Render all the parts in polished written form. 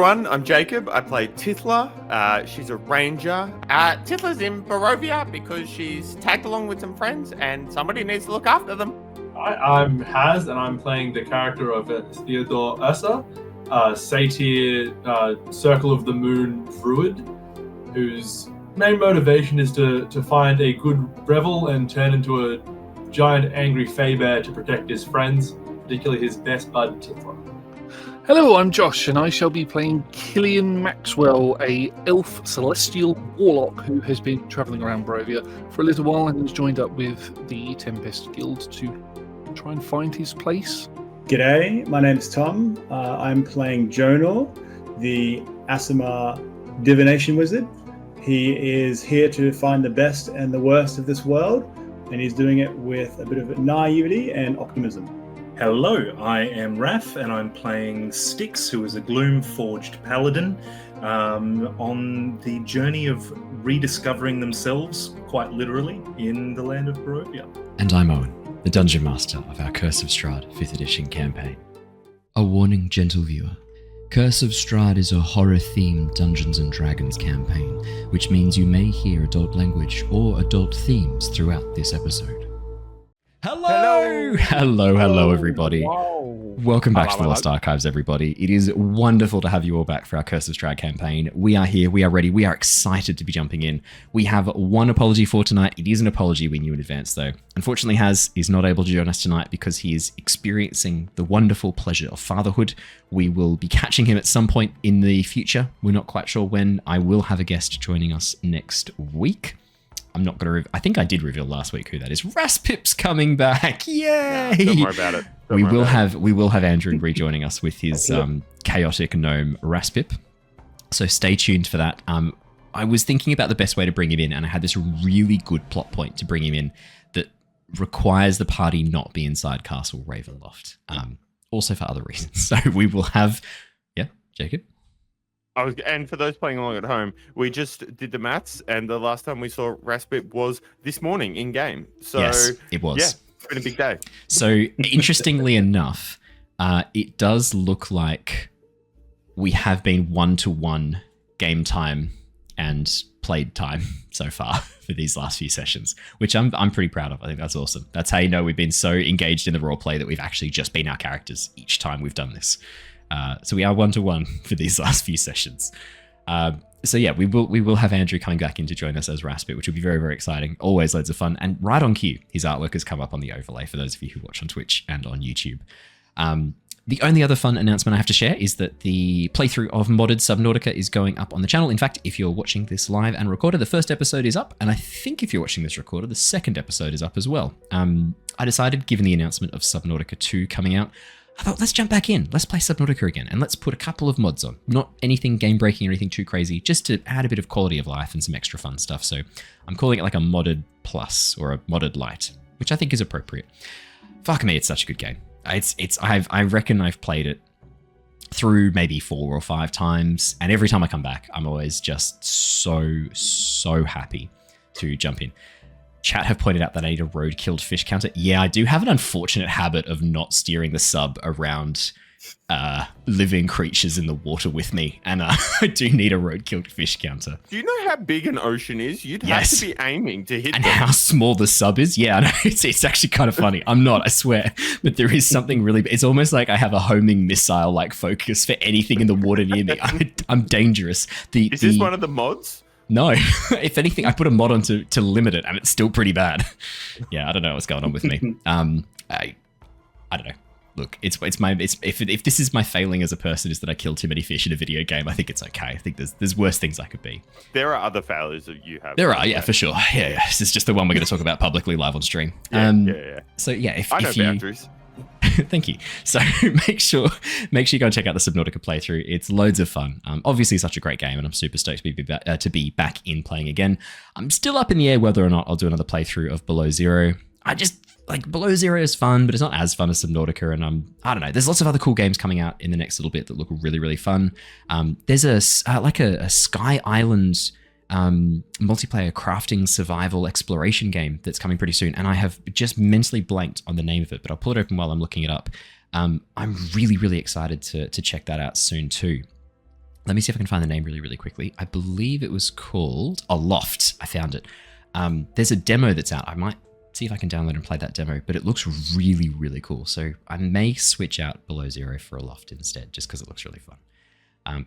everyone, I'm Jacob. I play Tithla. She's a ranger. Tithla's in Barovia because she's tagged along with some friends and somebody needs to look after them. Hi, I'm Haz, and I'm playing the character of Theodore Satyr, Circle of the Moon Druid, whose main motivation is to find a good revel and turn into a giant angry fey bear to protect his friends, particularly his best bud Tithla. Hello, I'm Josh, and I shall be playing Killian Maxwell, a elf celestial warlock who has been travelling around Barovia for a little while and has joined up with the Tempest Guild to try and find his place. G'day, my name's Tom. I'm playing Jonor, the Aasimar divination wizard. He is here to find the best and the worst of this world, and he's doing it with a bit of naivety and optimism. Hello, I am Raph, and I'm playing Styx, who is a Gloomforged Paladin, on the journey of rediscovering themselves, quite literally, in the land of Barovia. And I'm Owen, the Dungeon Master of our Curse of Strahd 5th edition campaign. A warning, gentle viewer. Curse of Strahd is a horror-themed Dungeons & Dragons campaign, which means you may hear adult language or adult themes throughout this episode. Hello, everybody. Wow. Welcome back to the Lost Archives, everybody. It is wonderful to have you all back for our Curse of Strahd campaign. We are here, we are ready, we are excited to be jumping in. We have one apology for tonight. It is an apology we knew in advance, though. Unfortunately, Haz is not able to join us tonight because he is experiencing the wonderful pleasure of fatherhood. We will be catching him at some point in the future. We're not quite sure when. I will have a guest joining us next week. I'm not going to... I think I did reveal last week who that is. Raspip's coming back. Yay! Yeah, don't worry about it. We will have Andrew rejoining us with his chaotic gnome Raspip. So stay tuned for that. I was thinking about the best way to bring him in, and I had this really good plot point to bring him in that requires the party not be inside Castle Ravenloft. Also for other reasons. So we will have... Yeah, Jacob? And for those playing along at home, we just did the maths, and the last time we saw Raspip was this morning in game. So yes, it was. Yeah, it's been a big day. So interestingly enough, it does look like we have been 1-to-1 game time and played time so far for these last few sessions, which I'm pretty proud of. I think that's awesome. That's how you know we've been so engaged in the role play that we've actually just been our characters each time we've done this. So we are 1-to-1 for these last few sessions. So yeah, we will have Andrew coming back in to join us as Raspit, which will be very, very exciting. Always loads of fun. And right on cue, his artwork has come up on the overlay for those of you who watch on Twitch and on YouTube. The only other fun announcement I have to share is that the playthrough of modded Subnautica is going up on the channel. In fact, if you're watching this live and recorded, the first episode is up. And I think if you're watching this recorded, the second episode is up as well. I decided, given the announcement of Subnautica 2 coming out, I thought, let's jump back in. Let's play Subnautica again, and let's put a couple of mods on. Not anything game-breaking or anything too crazy, just to add a bit of quality of life and some extra fun stuff. So I'm calling it like a modded plus or a modded light, which I think is appropriate. Fuck me, it's such a good game. I reckon I've played it through maybe 4 or 5 times, and every time I come back, I'm always just so happy to jump in. Chat have pointed out that I need a road-killed fish counter. Yeah, I do have an unfortunate habit of not steering the sub around living creatures in the water with me, and I do need a road-killed fish counter. Do you know how big an ocean is? You'd have to be aiming to hit and them. how small the sub is? Yeah, I know. It's actually kind of funny. I'm not, I swear. But there is something really... It's almost like I have a homing missile-like focus for anything in the water near me. I'm dangerous. Is this one of the mods? No, if anything, I put a mod on to limit it, and it's still pretty bad. Yeah, I don't know what's going on with me. I don't know. Look, if this is my failing as a person, is that I kill too many fish in a video game. I think it's okay. I think there's worse things I could be. There are other failures that you have. There are, yeah, for sure. Yeah. This is just the one we're going to talk about publicly live on stream. Yeah. So yeah, if I know you... boundaries. Thank you. So make sure you go and check out the Subnautica playthrough. It's loads of fun. Obviously such a great game, and I'm super stoked to be back in playing again. I'm still up in the air whether or not I'll do another playthrough of Below Zero. I just like Below Zero is fun, but it's not as fun as Subnautica, and I don't know. There's lots of other cool games coming out in the next little bit that look really, really fun. There's a Sky Island multiplayer crafting survival exploration game that's coming pretty soon, and I have just mentally blanked on the name of it, but I'll pull it open while I'm looking it up. I'm really, really excited to check that out soon too. let me see if I can find the name really, really quickly. I believe it was called Loft. I found it. There's a demo that's out. I might see if I can download and play that demo, but it looks really, really cool. So I may switch out Below Zero for a Loft instead, just because it looks really fun.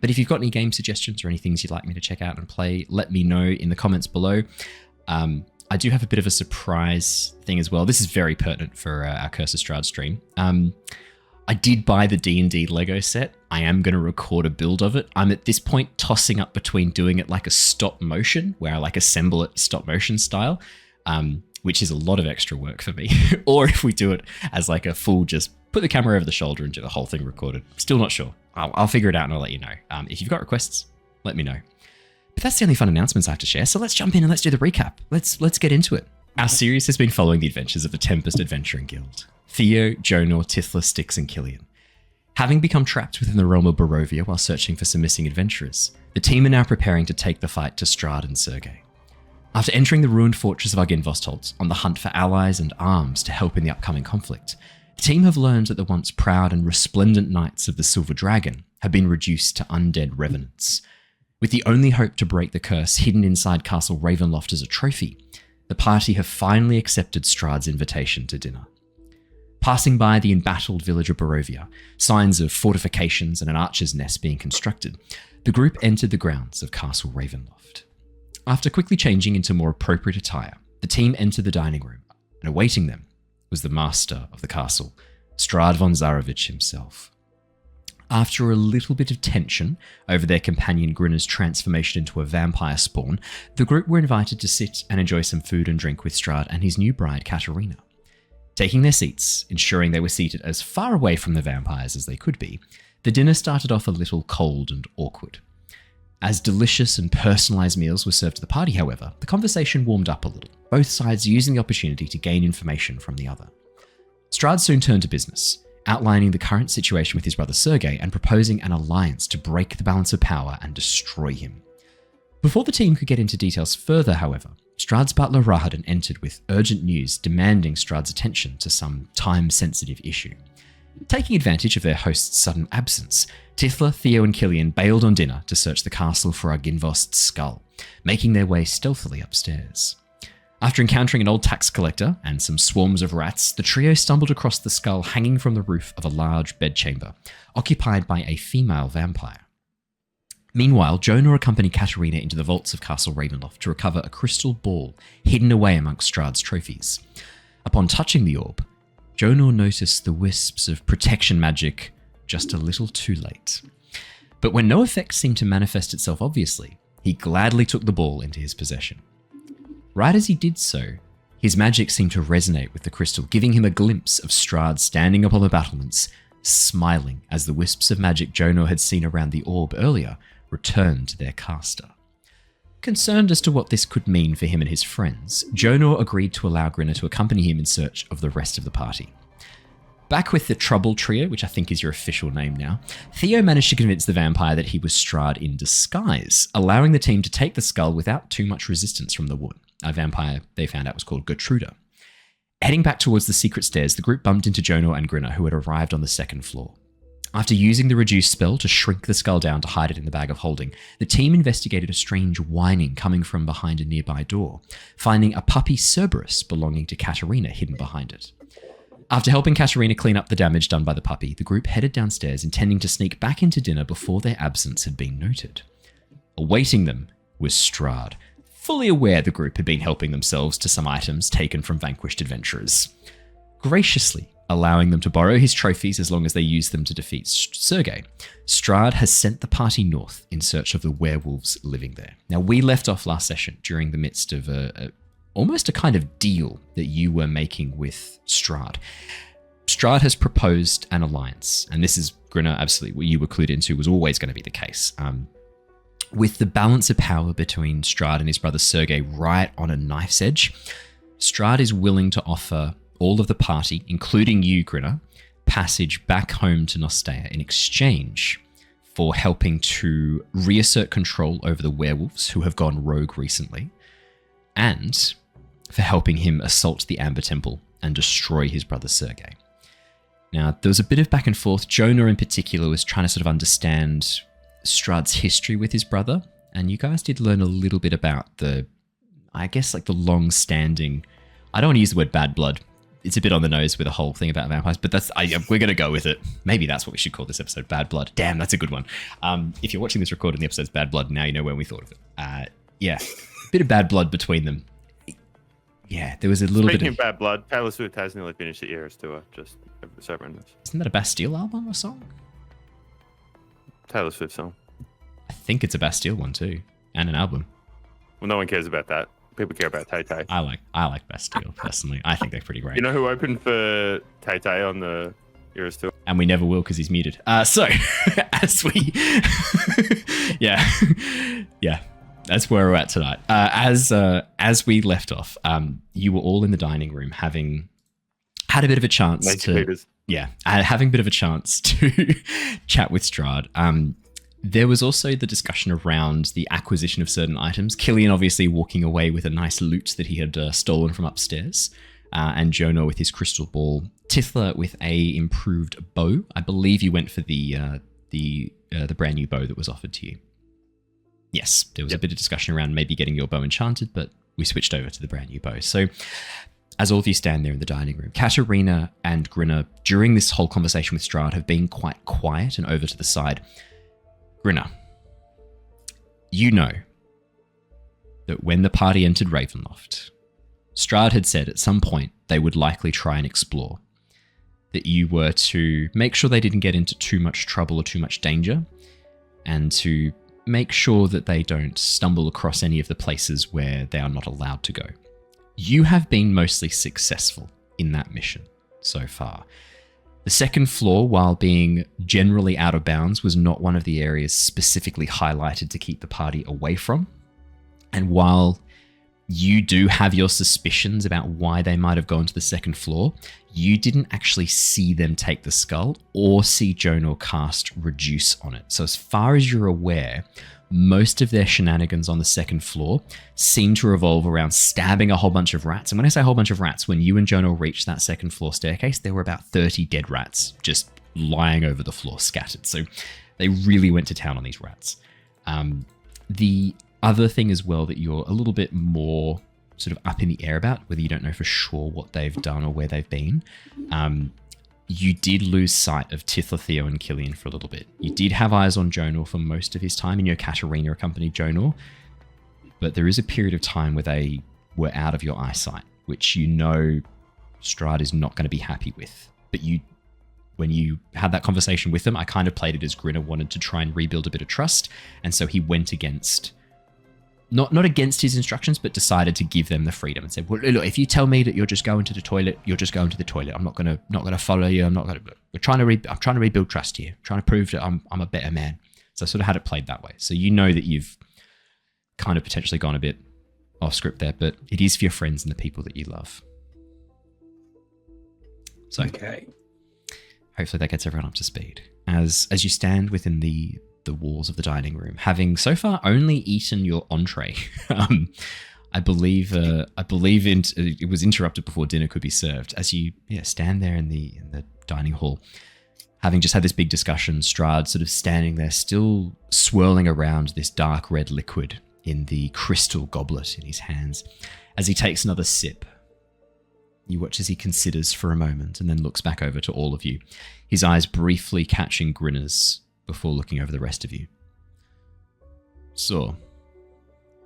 But if you've got any game suggestions or any things you'd like me to check out and play, let me know in the comments below. I do have a bit of a surprise thing as well. This is very pertinent for our Curse of Strahd stream. I did buy the D&D Lego set. I am going to record a build of it. I'm at this point tossing up between doing it like a stop motion, where I like assemble it stop motion style, which is a lot of extra work for me. Or if we do it as like a full, just put the camera over the shoulder and do the whole thing recorded. Still not sure. I'll figure it out and I'll let you know. If you've got requests, let me know. But that's the only fun announcements I have to share. So let's jump in and let's do the recap. Let's get into it. Our series has been following the adventures of the Tempest Adventuring Guild. Theo, Jonor, Tithla, Styx, and Killian. Having become trapped within the realm of Barovia while searching for some missing adventurers, the team are now preparing to take the fight to Strahd and Sergei. After entering the ruined fortress of Arginvostholt on the hunt for allies and arms to help in the upcoming conflict, the team have learned that the once proud and resplendent knights of the Silver Dragon have been reduced to undead revenants. With the only hope to break the curse hidden inside Castle Ravenloft as a trophy, the party have finally accepted Strahd's invitation to dinner. Passing by the embattled village of Barovia, signs of fortifications and an archer's nest being constructed, the group entered the grounds of Castle Ravenloft. After quickly changing into more appropriate attire, the team entered the dining room, and awaiting them was the master of the castle, Strahd von Zarovich himself. After a little bit of tension over their companion Grinner's transformation into a vampire spawn, the group were invited to sit and enjoy some food and drink with Strahd and his new bride, Katerina. Taking their seats, ensuring they were seated as far away from the vampires as they could be, the dinner started off a little cold and awkward. As delicious and personalised meals were served to the party, however, the conversation warmed up a little, both sides using the opportunity to gain information from the other. Strahd soon turned to business, outlining the current situation with his brother Sergei and proposing an alliance to break the balance of power and destroy him. Before the team could get into details further, however, Strahd's butler Rahadin entered with urgent news demanding Strahd's attention to some time-sensitive issue. Taking advantage of their host's sudden absence, Tithla, Theo and Killian bailed on dinner to search the castle for Arginvost's skull, making their way stealthily upstairs. After encountering an old tax collector and some swarms of rats, the trio stumbled across the skull hanging from the roof of a large bedchamber, occupied by a female vampire. Meanwhile, Jonor accompanied Katerina into the vaults of Castle Ravenloft to recover a crystal ball hidden away amongst Strahd's trophies. Upon touching the orb, Jonor noticed the wisps of protection magic just a little too late. But when no effect seemed to manifest itself obviously, he gladly took the ball into his possession. Right as he did so, his magic seemed to resonate with the crystal, giving him a glimpse of Strahd standing upon the battlements, smiling as the wisps of magic Jonor had seen around the orb earlier returned to their caster. Concerned as to what this could mean for him and his friends, Jonor agreed to allow Grinner to accompany him in search of the rest of the party. Back with the Trouble Trio, which I think is your official name now, Theo managed to convince the vampire that he was Strahd in disguise, allowing the team to take the skull without too much resistance from the woman. A vampire they found out was called Gertruda. Heading back towards the secret stairs, the group bumped into Jonor and Grinner, who had arrived on the second floor. After using the reduce spell to shrink the skull down to hide it in the bag of holding, the team investigated a strange whining coming from behind a nearby door, finding a puppy Cerberus belonging to Katerina hidden behind it. After helping Katerina clean up the damage done by the puppy, the group headed downstairs, intending to sneak back into dinner before their absence had been noted. Awaiting them was Strahd, fully aware the group had been helping themselves to some items taken from vanquished adventurers. Graciously allowing them to borrow his trophies as long as they used them to defeat Sergei, Strahd has sent the party north in search of the werewolves living there. Now, we left off last session during the midst of almost a kind of deal that you were making with Strahd. Strahd has proposed an alliance, and this is, Grinner, absolutely what you were clued into was always going to be the case. With the balance of power between Strahd and his brother Sergei right on a knife's edge, Strahd is willing to offer all of the party, including you, Grinner, passage back home to Nostea in exchange for helping to reassert control over the werewolves who have gone rogue recently, and for helping him assault the Amber Temple and destroy his brother Sergei. Now, there was a bit of back and forth. Jonor in particular was trying to sort of understand Strahd's history with his brother, and you guys did learn a little bit about the long-standing. I don't want to use the word bad blood. It's a bit on the nose with a whole thing about vampires, but we're going to go with it. Maybe that's what we should call this episode, Bad Blood. Damn, that's a good one. If you're watching this recorded and the episode's Bad Blood, now you know when we thought of it. Yeah, bit of bad blood between them. Yeah, there was a little Speaking bit of bad blood, Taylor Swift has nearly finished the Eras tour. Just so everyone knows. Isn't that a Bastille album or song? Taylor Swift song. I think it's a Bastille one too, and an album. Well, no one cares about that. People care about Tay Tay. I like Bastille personally. I think they're pretty great. You know who opened for Tay Tay on the Eras tour? And we never will because he's muted. So as we, yeah, that's where we're at tonight. As we left off, you were all in the dining room having had a bit of a chance having a bit of a chance to chat with Strahd. There was also the discussion around the acquisition of certain items. Killian obviously walking away with a nice loot that he had stolen from upstairs, and Jonor with his crystal ball. Tithla with a improved bow. I believe you went for the brand new bow that was offered to you. Yes, there was a bit of discussion around maybe getting your bow enchanted, but we switched over to the brand new bow. So as all of you stand there in the dining room, Katarina and Grinner, during this whole conversation with Strahd, have been quite quiet and over to the side. Grinner, you know that when the party entered Ravenloft, Strahd had said at some point they would likely try and explore, that you were to make sure they didn't get into too much trouble or too much danger, and to make sure that they don't stumble across any of the places where they are not allowed to go. You have been mostly successful in that mission so far. The second floor, while being generally out of bounds, was not one of the areas specifically highlighted to keep the party away from. And while you do have your suspicions about why they might have gone to the second floor, you didn't actually see them take the skull or see Jonor cast Reduce on it. So as far as you're aware, most of their shenanigans on the second floor seem to revolve around stabbing a whole bunch of rats. And when I say a whole bunch of rats, when you and Jonor reached that second floor staircase, there were about 30 dead rats just lying over the floor, scattered. So they really went to town on these rats. The other thing as well that you're a little bit more sort of up in the air about, whether you don't know for sure what they've done or where they've been, you did lose sight of Tithla, Theo, and Killian for a little bit. You did have eyes on Jonor for most of his time, and your Katarina accompanied Jonor, but there is a period of time where they were out of your eyesight, which you know Strahd is not going to be happy with. But when you had that conversation with them, I kind of played it as Grinner wanted to try and rebuild a bit of trust, and so he went against... Not against his instructions, but decided to give them the freedom and said, "Well, look, if you tell me that you're just going to the toilet, you're just going to the toilet. I'm not gonna follow you. I'm trying to rebuild trust here. I'm trying to prove that I'm a better man." So I sort of had it played that way. So you know that you've kind of potentially gone a bit off script there, but it is for your friends and the people that you love. So Okay. hopefully that gets everyone up to speed. As you stand within the walls of the dining room, having so far only eaten your entree. I believe it was interrupted before dinner could be served. As you stand there in the dining hall, having just had this big discussion, Strahd sort of standing there, still swirling around this dark red liquid in the crystal goblet in his hands. As he takes another sip, you watch as he considers for a moment and then looks back over to all of you, his eyes briefly catching Grinner's before looking over the rest of you. "So,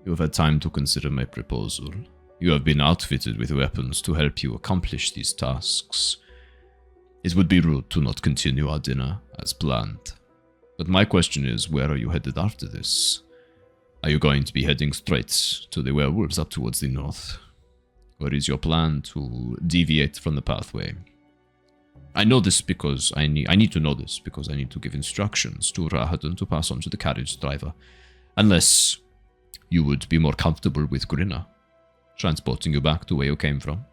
you have had time to consider my proposal. You have been outfitted with weapons to help you accomplish these tasks. It would be rude to not continue our dinner as planned. But my question is, where are you headed after this? Are you going to be heading straight to the werewolves up towards the north? Or is your plan to deviate from the pathway? I know this because I need to know this because I need to give instructions to Rahadan to pass on to the carriage driver. Unless you would be more comfortable with Grinner transporting you back to where you came from."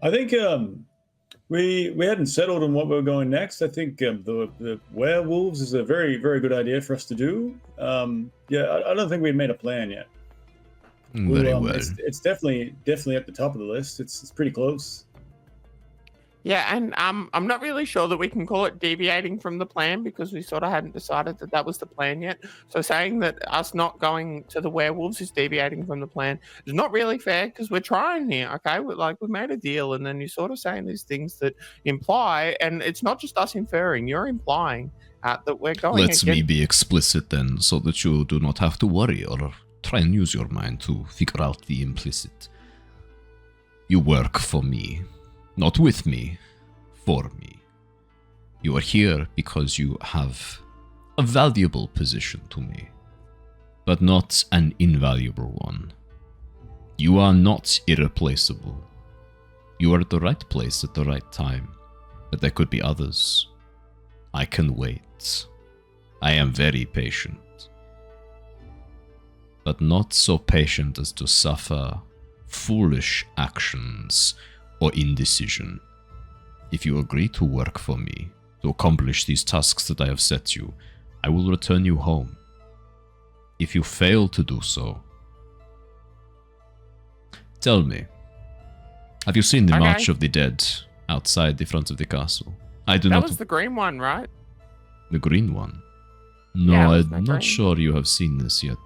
I think we hadn't settled on what we were going next. I think the werewolves is a very, very good idea for us to do. I don't think we'd made a plan yet. Very well. It's definitely at the top of the list. It's pretty close. Yeah, and I'm not really sure that we can call it deviating from the plan because we sort of hadn't decided that that was the plan yet. So saying that us not going to the werewolves is deviating from the plan is not really fair because we're trying here, okay? We've made a deal, and then you're sort of saying these things that imply, and it's not just us inferring, you're implying that we're going Let me be explicit then, so that you do not have to worry or try and use your mind to figure out the implicit. You work for me. Not with me, for me. You are here because you have a valuable position to me, but not an invaluable one. You are not irreplaceable. You are at the right place at the right time, but there could be others. I can wait. I am very patient, but not so patient as to suffer foolish actions or indecision. If you agree to work for me, to accomplish these tasks that I have set you, I will return you home. If you fail to do so, tell me, have you seen the March of the Dead outside the front of the castle? I do not. That was the green one, right? The green one? No, Yeah, I'm not sure you have seen this yet.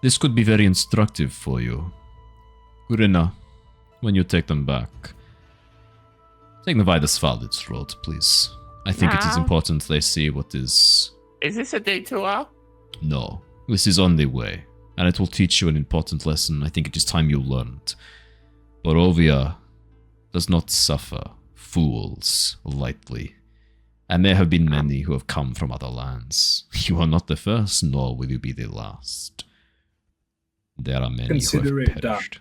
This could be very instructive for you. Grinner, when you take them back, take them by the Svalid's road, please. I think it is important they see what is... Is this a detour? No, this is on the way, and it will teach you an important lesson I think it is time you learned. Barovia does not suffer fools lightly, and there have been many who have come from other lands. You are not the first, nor will you be the last. There are many who have perished.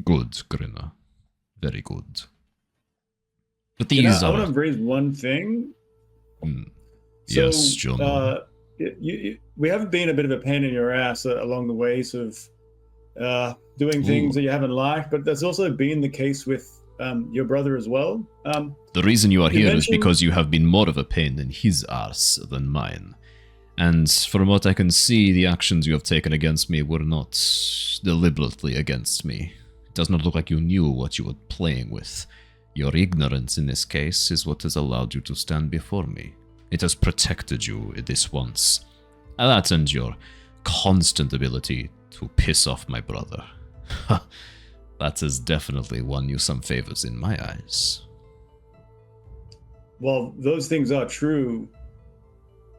Good, Grinner. Very good. But these I want to raise one thing. Yes, Jonor. We have been a bit of a pain in your ass along the ways of doing things that you haven't liked, but that's also been the case with your brother as well. The reason you are here is because you have been more of a pain in his arse than mine. And from what I can see, the actions you have taken against me were not deliberately against me. It does not look like you knew what you were playing with. Your ignorance in this case is what has allowed you to stand before me. It has protected you this once. That and your constant ability to piss off my brother. That has definitely won you some favors in my eyes. Well, those things are true.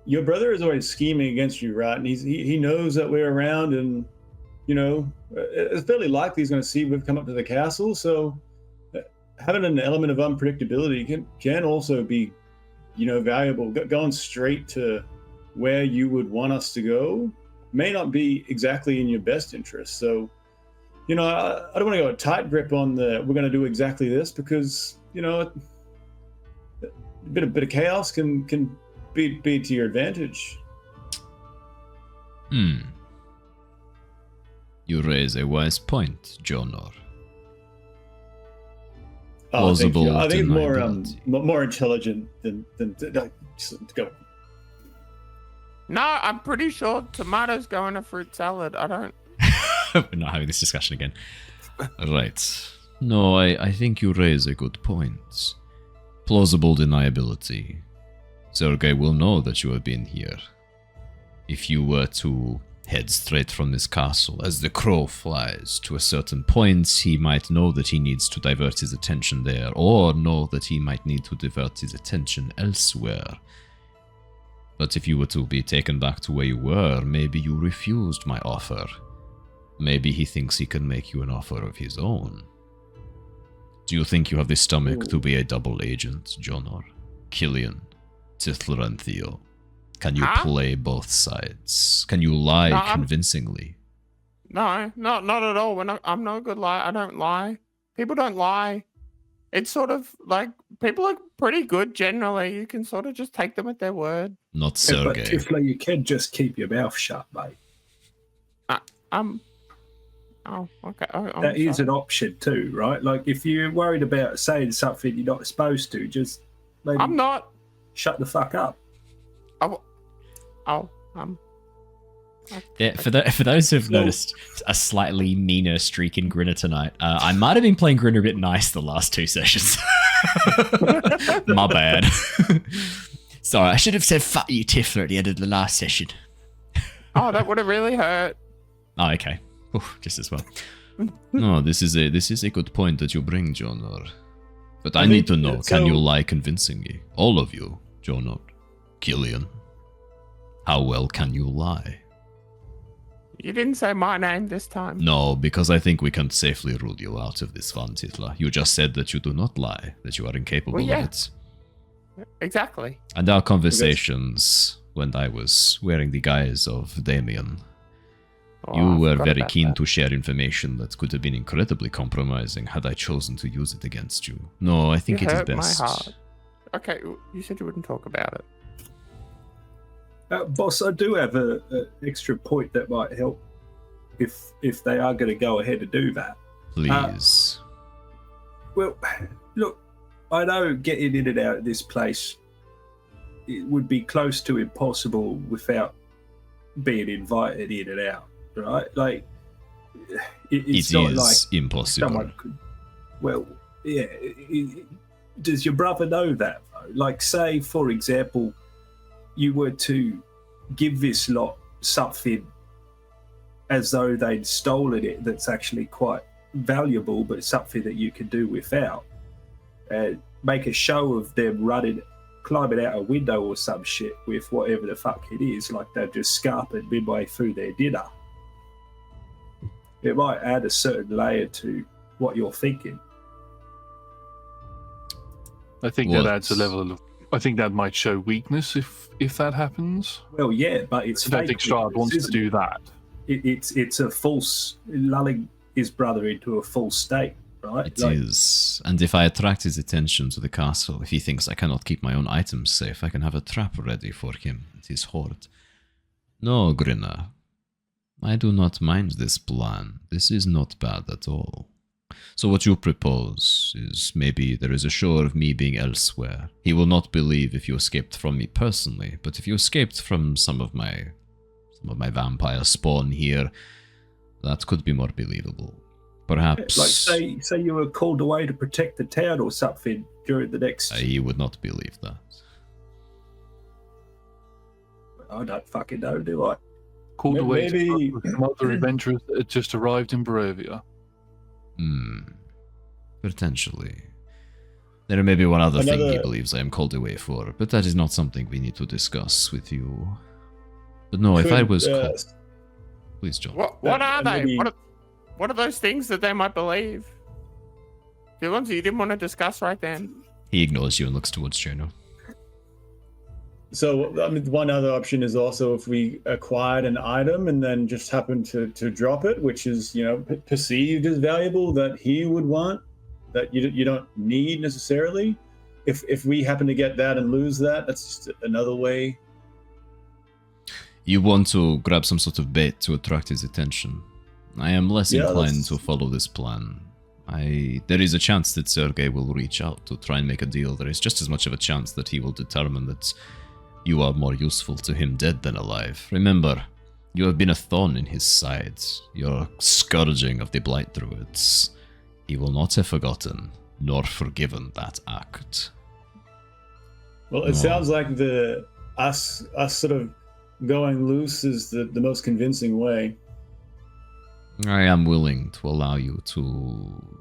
Your brother is always scheming against you, right? And he knows that we're around, and you know, it's fairly likely he's going to see we've come up to the castle. So having an element of unpredictability can also be, you know, valuable. Going straight to where you would want us to go may not be exactly in your best interest. So, you know, I don't want to go a tight grip on we're going to do exactly this, because, you know, a bit of chaos can be to your advantage. You raise a wise point, Jonor. Oh, thank you. I think it's more intelligent than go. No, I'm pretty sure tomatoes go in a fruit salad. I don't. We're not having this discussion again. Right. No, I think you raise a good point. Plausible deniability. Sergei will know that you have been here. If you were to head straight from this castle as the crow flies to a certain point, he might know that he needs to divert his attention there, or know that he might need to divert his attention elsewhere. But if you were to be taken back to where you were, maybe you refused my offer. Maybe he thinks he can make you an offer of his own. Do you think you have the stomach to be a double agent, Jonor? Killian, Tithla and Theo? Can you play both sides? Can you lie convincingly? No, not at all. I'm no good liar. I don't lie. People don't lie. It's sort of like, people are pretty good generally. You can sort of just take them at their word. Not Sergei. But Tithla, you can just keep your mouth shut, mate. Oh, okay. That is an option too, right? Like, if you're worried about saying something you're not supposed to, just maybe I'm not. Shut the fuck up. Yeah, for those who've noticed a slightly meaner streak in Grinner tonight, I might have been playing Grinner a bit nice the last two sessions. My bad. Sorry, I should have said fuck you, Tithla, at the end of the last session. Oh, that would have really hurt. Oh, okay. Oof, just as well. No, this is a good point that you bring, Jonor. But I need to know, can you lie convincingly? All of you, Jonor, Killian. How well can you lie? You didn't say my name this time. No, because I think we can safely rule you out of this fun, Tithla. You just said that you do not lie, that you are incapable of it. Exactly. And our conversations when I was wearing the guise of Damien, you were very keen to share information that could have been incredibly compromising had I chosen to use it against you. No, I think it is best. My heart. Okay, you said you wouldn't talk about it. Boss, I do have an extra point that might help if they are going to go ahead and do that. Please. Well, look, I know getting in and out of this place, it would be close to impossible without being invited in and out, right? Like, it's not like impossible. Someone could, well, yeah. Does your brother know that, though? Like, say, for example, you were to give this lot something as though they'd stolen it that's actually quite valuable, but something that you can do without. Make a show of them climbing out a window or some shit with whatever the fuck it is, like they're just scarping midway through their dinner. It might add a certain layer to what you're thinking. I think that adds a level of... I think that might show weakness if that happens. Well, yeah, but it's... I don't think Strahd wants to do that. It's a false... lulling his brother into a false state, right? It is. And if I attract his attention to the castle, if he thinks I cannot keep my own items safe, I can have a trap ready for him and his horde. No, Grinner. I do not mind this plan. This is not bad at all. So what you propose is maybe there is a show of me being elsewhere. He will not believe if you escaped from me personally, but if you escaped from some of my vampire spawn here, that could be more believable. Perhaps... Like, say you were called away to protect the town or something during the next... He would not believe that. I don't fucking know, do I? Called away to some other adventurers that had just arrived in Barovia. Potentially. There may be one other thing he believes I am called away for, but that is not something we need to discuss with you. But no, if I was called... Please, John. What are they? What are those things that they might believe? The ones that you didn't want to discuss right then. He ignores you and looks towards Jonor. So, I mean, one other option is also if we acquired an item and then just happened to drop it, which is, perceived as valuable that he would want, that you don't need necessarily. If we happen to get that and lose that, that's just another way. You want to grab some sort of bait to attract his attention. I am less inclined to follow this plan. There is a chance that Sergei will reach out to try and make a deal. There is just as much of a chance that he will determine that you are more useful to him dead than alive. Remember, you have been a thorn in his side. Your scourging of the Blight Druids. He will not have forgotten, nor forgiven that act. Well, it sounds like us sort of going loose is the most convincing way. I am willing to allow you to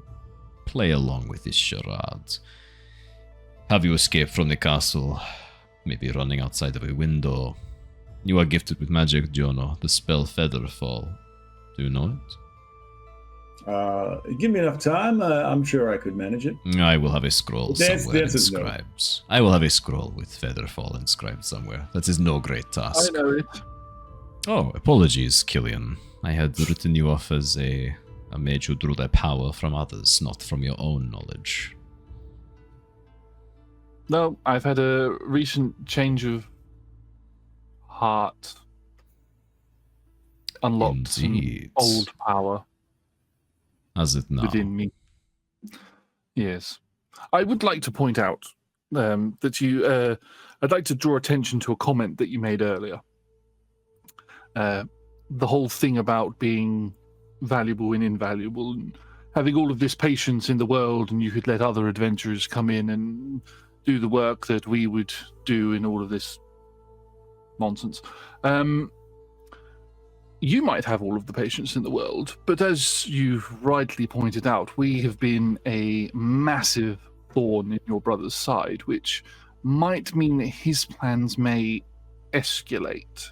play along with this charade. Have you escaped from the castle? Maybe running outside of a window. You are gifted with magic, Jonor. The spell Featherfall. Do you know it? Give me enough time. I'm sure I could manage it. I will have a scroll somewhere inscribed. I will have a scroll with Featherfall inscribed somewhere. That is no great task. I know it. Oh, apologies, Killian. I had written you off as a mage who drew their power from others, not from your own knowledge. No, I've had a recent change of heart. Unlocked some old power. As it now? Within me. Yes. I would like to point out that you... I'd like to draw attention to a comment that you made earlier. The whole thing about being valuable and invaluable, and having all of this patience in the world, and you could let other adventurers come in and do the work that we would do in all of this nonsense. You might have all of the patience in the world, but as you've rightly pointed out, we have been a massive thorn in your brother's side, which might mean that his plans may escalate,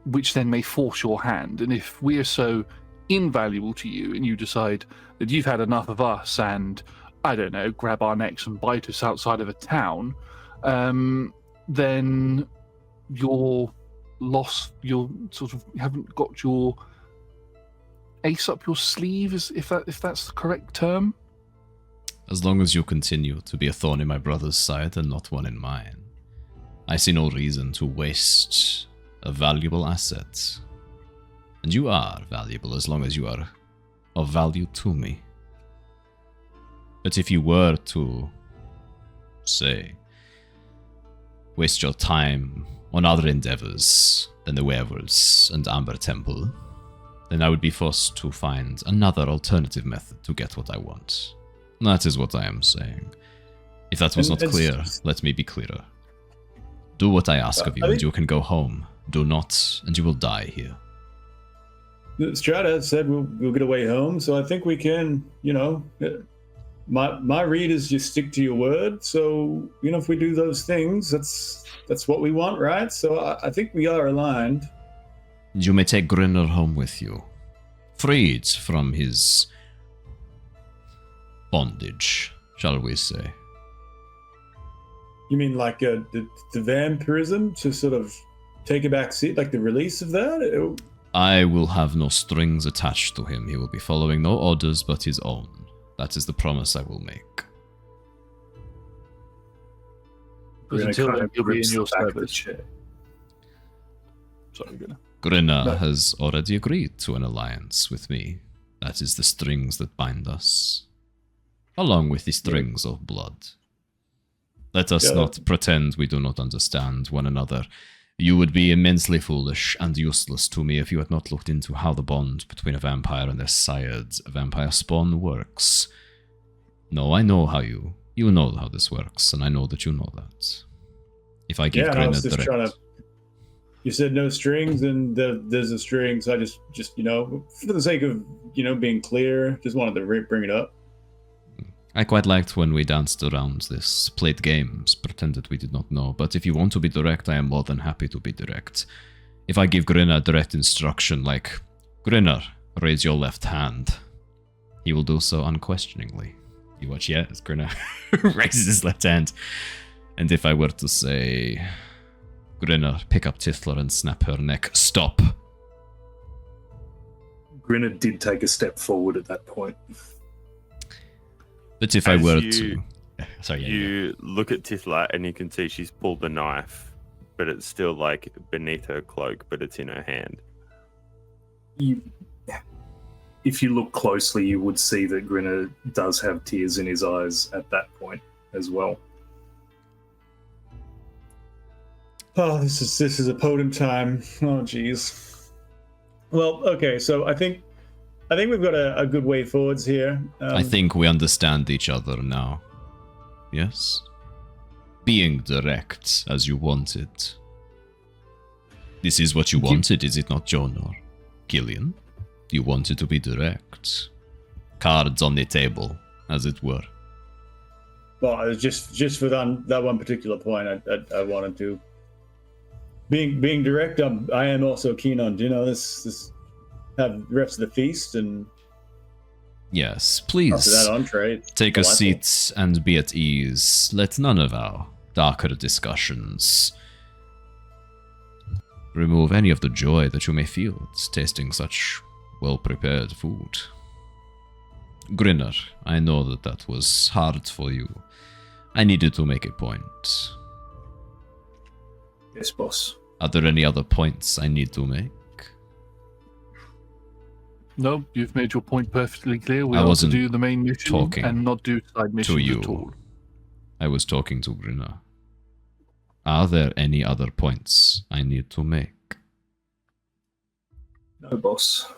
which then may force your hand. And if we're so invaluable to you and you decide that you've had enough of us and, I don't know, grab our necks and bite us outside of a town, then you're lost. You're sort of haven't got your ace up your sleeve, if that's the correct term. As long as you continue to be a thorn in my brother's side and not one in mine, I see no reason to waste a valuable asset. And you are valuable as long as you are of value to me. But if you were to, say, waste your time on other endeavors than the werewolves and Amber Temple, then I would be forced to find another alternative method to get what I want. That is what I am saying. If that was not clear, let me be clearer. Do what I ask of you, and you can go home. Do not, and you will die here. Strahd said we'll get away home, so I think we can, my read is just stick to your word. So, if we do those things, that's what we want, right? So I think we are aligned. You may take Grinner home with you, freed from his bondage, shall we say. You mean like the vampirism, to sort of take a back seat, like the release of that? I will have no strings attached to him. He will be following no orders but his own. That is the promise I will make. Because until then, you'll be in your service. Sorry, Grinner has already agreed to an alliance with me. That is the strings that bind us, along with the strings of blood. Let us not pretend we do not understand one another. You would be immensely foolish and useless to me if you had not looked into how the bond between a vampire and their sired vampire spawn works. No, I know how you know how this works, and I know that you know that. If I give Grinner direct... You said no strings, and there's a string, so I just for the sake of, being clear, just wanted to bring it up. I quite liked when we danced around this, played games, pretended we did not know, but if you want to be direct, I am more than happy to be direct. If I give Grinner direct instruction like, Grinner, raise your left hand, he will do so unquestioningly. You watch, as Grinner raises his left hand. And if I were to say, Grinner, pick up Tithla and snap her neck, stop. Grinner did take a step forward at that point. But if I were to... Sorry, you look at Tithla and you can see she's pulled the knife, but it's still beneath her cloak, but it's in her hand. If you look closely, you would see that Grinner does have tears in his eyes at that point as well. Oh, this is a potent time. Oh, jeez. Well, okay, so I think we've got a good way forwards here. I think we understand each other now. Yes? Being direct as you wanted. This is what you wanted, is it not, Jonor? Killian? You wanted to be direct. Cards on the table, as it were. Well, just for that one particular point, I wanted to. Being direct, I am also keen on, this have the rest of the feast, and yes, please after that entree, take a seat and be at ease. Let none of our darker discussions remove any of the joy that you may feel at tasting such well-prepared food. Grinner, I know that was hard for you. I needed to make a point. Yes, boss. Are there any other points I need to make? No, you've made your point perfectly clear. We are to do the main mission and not do side missions at all. I was talking to Grinner. Are there any other points I need to make? No, boss.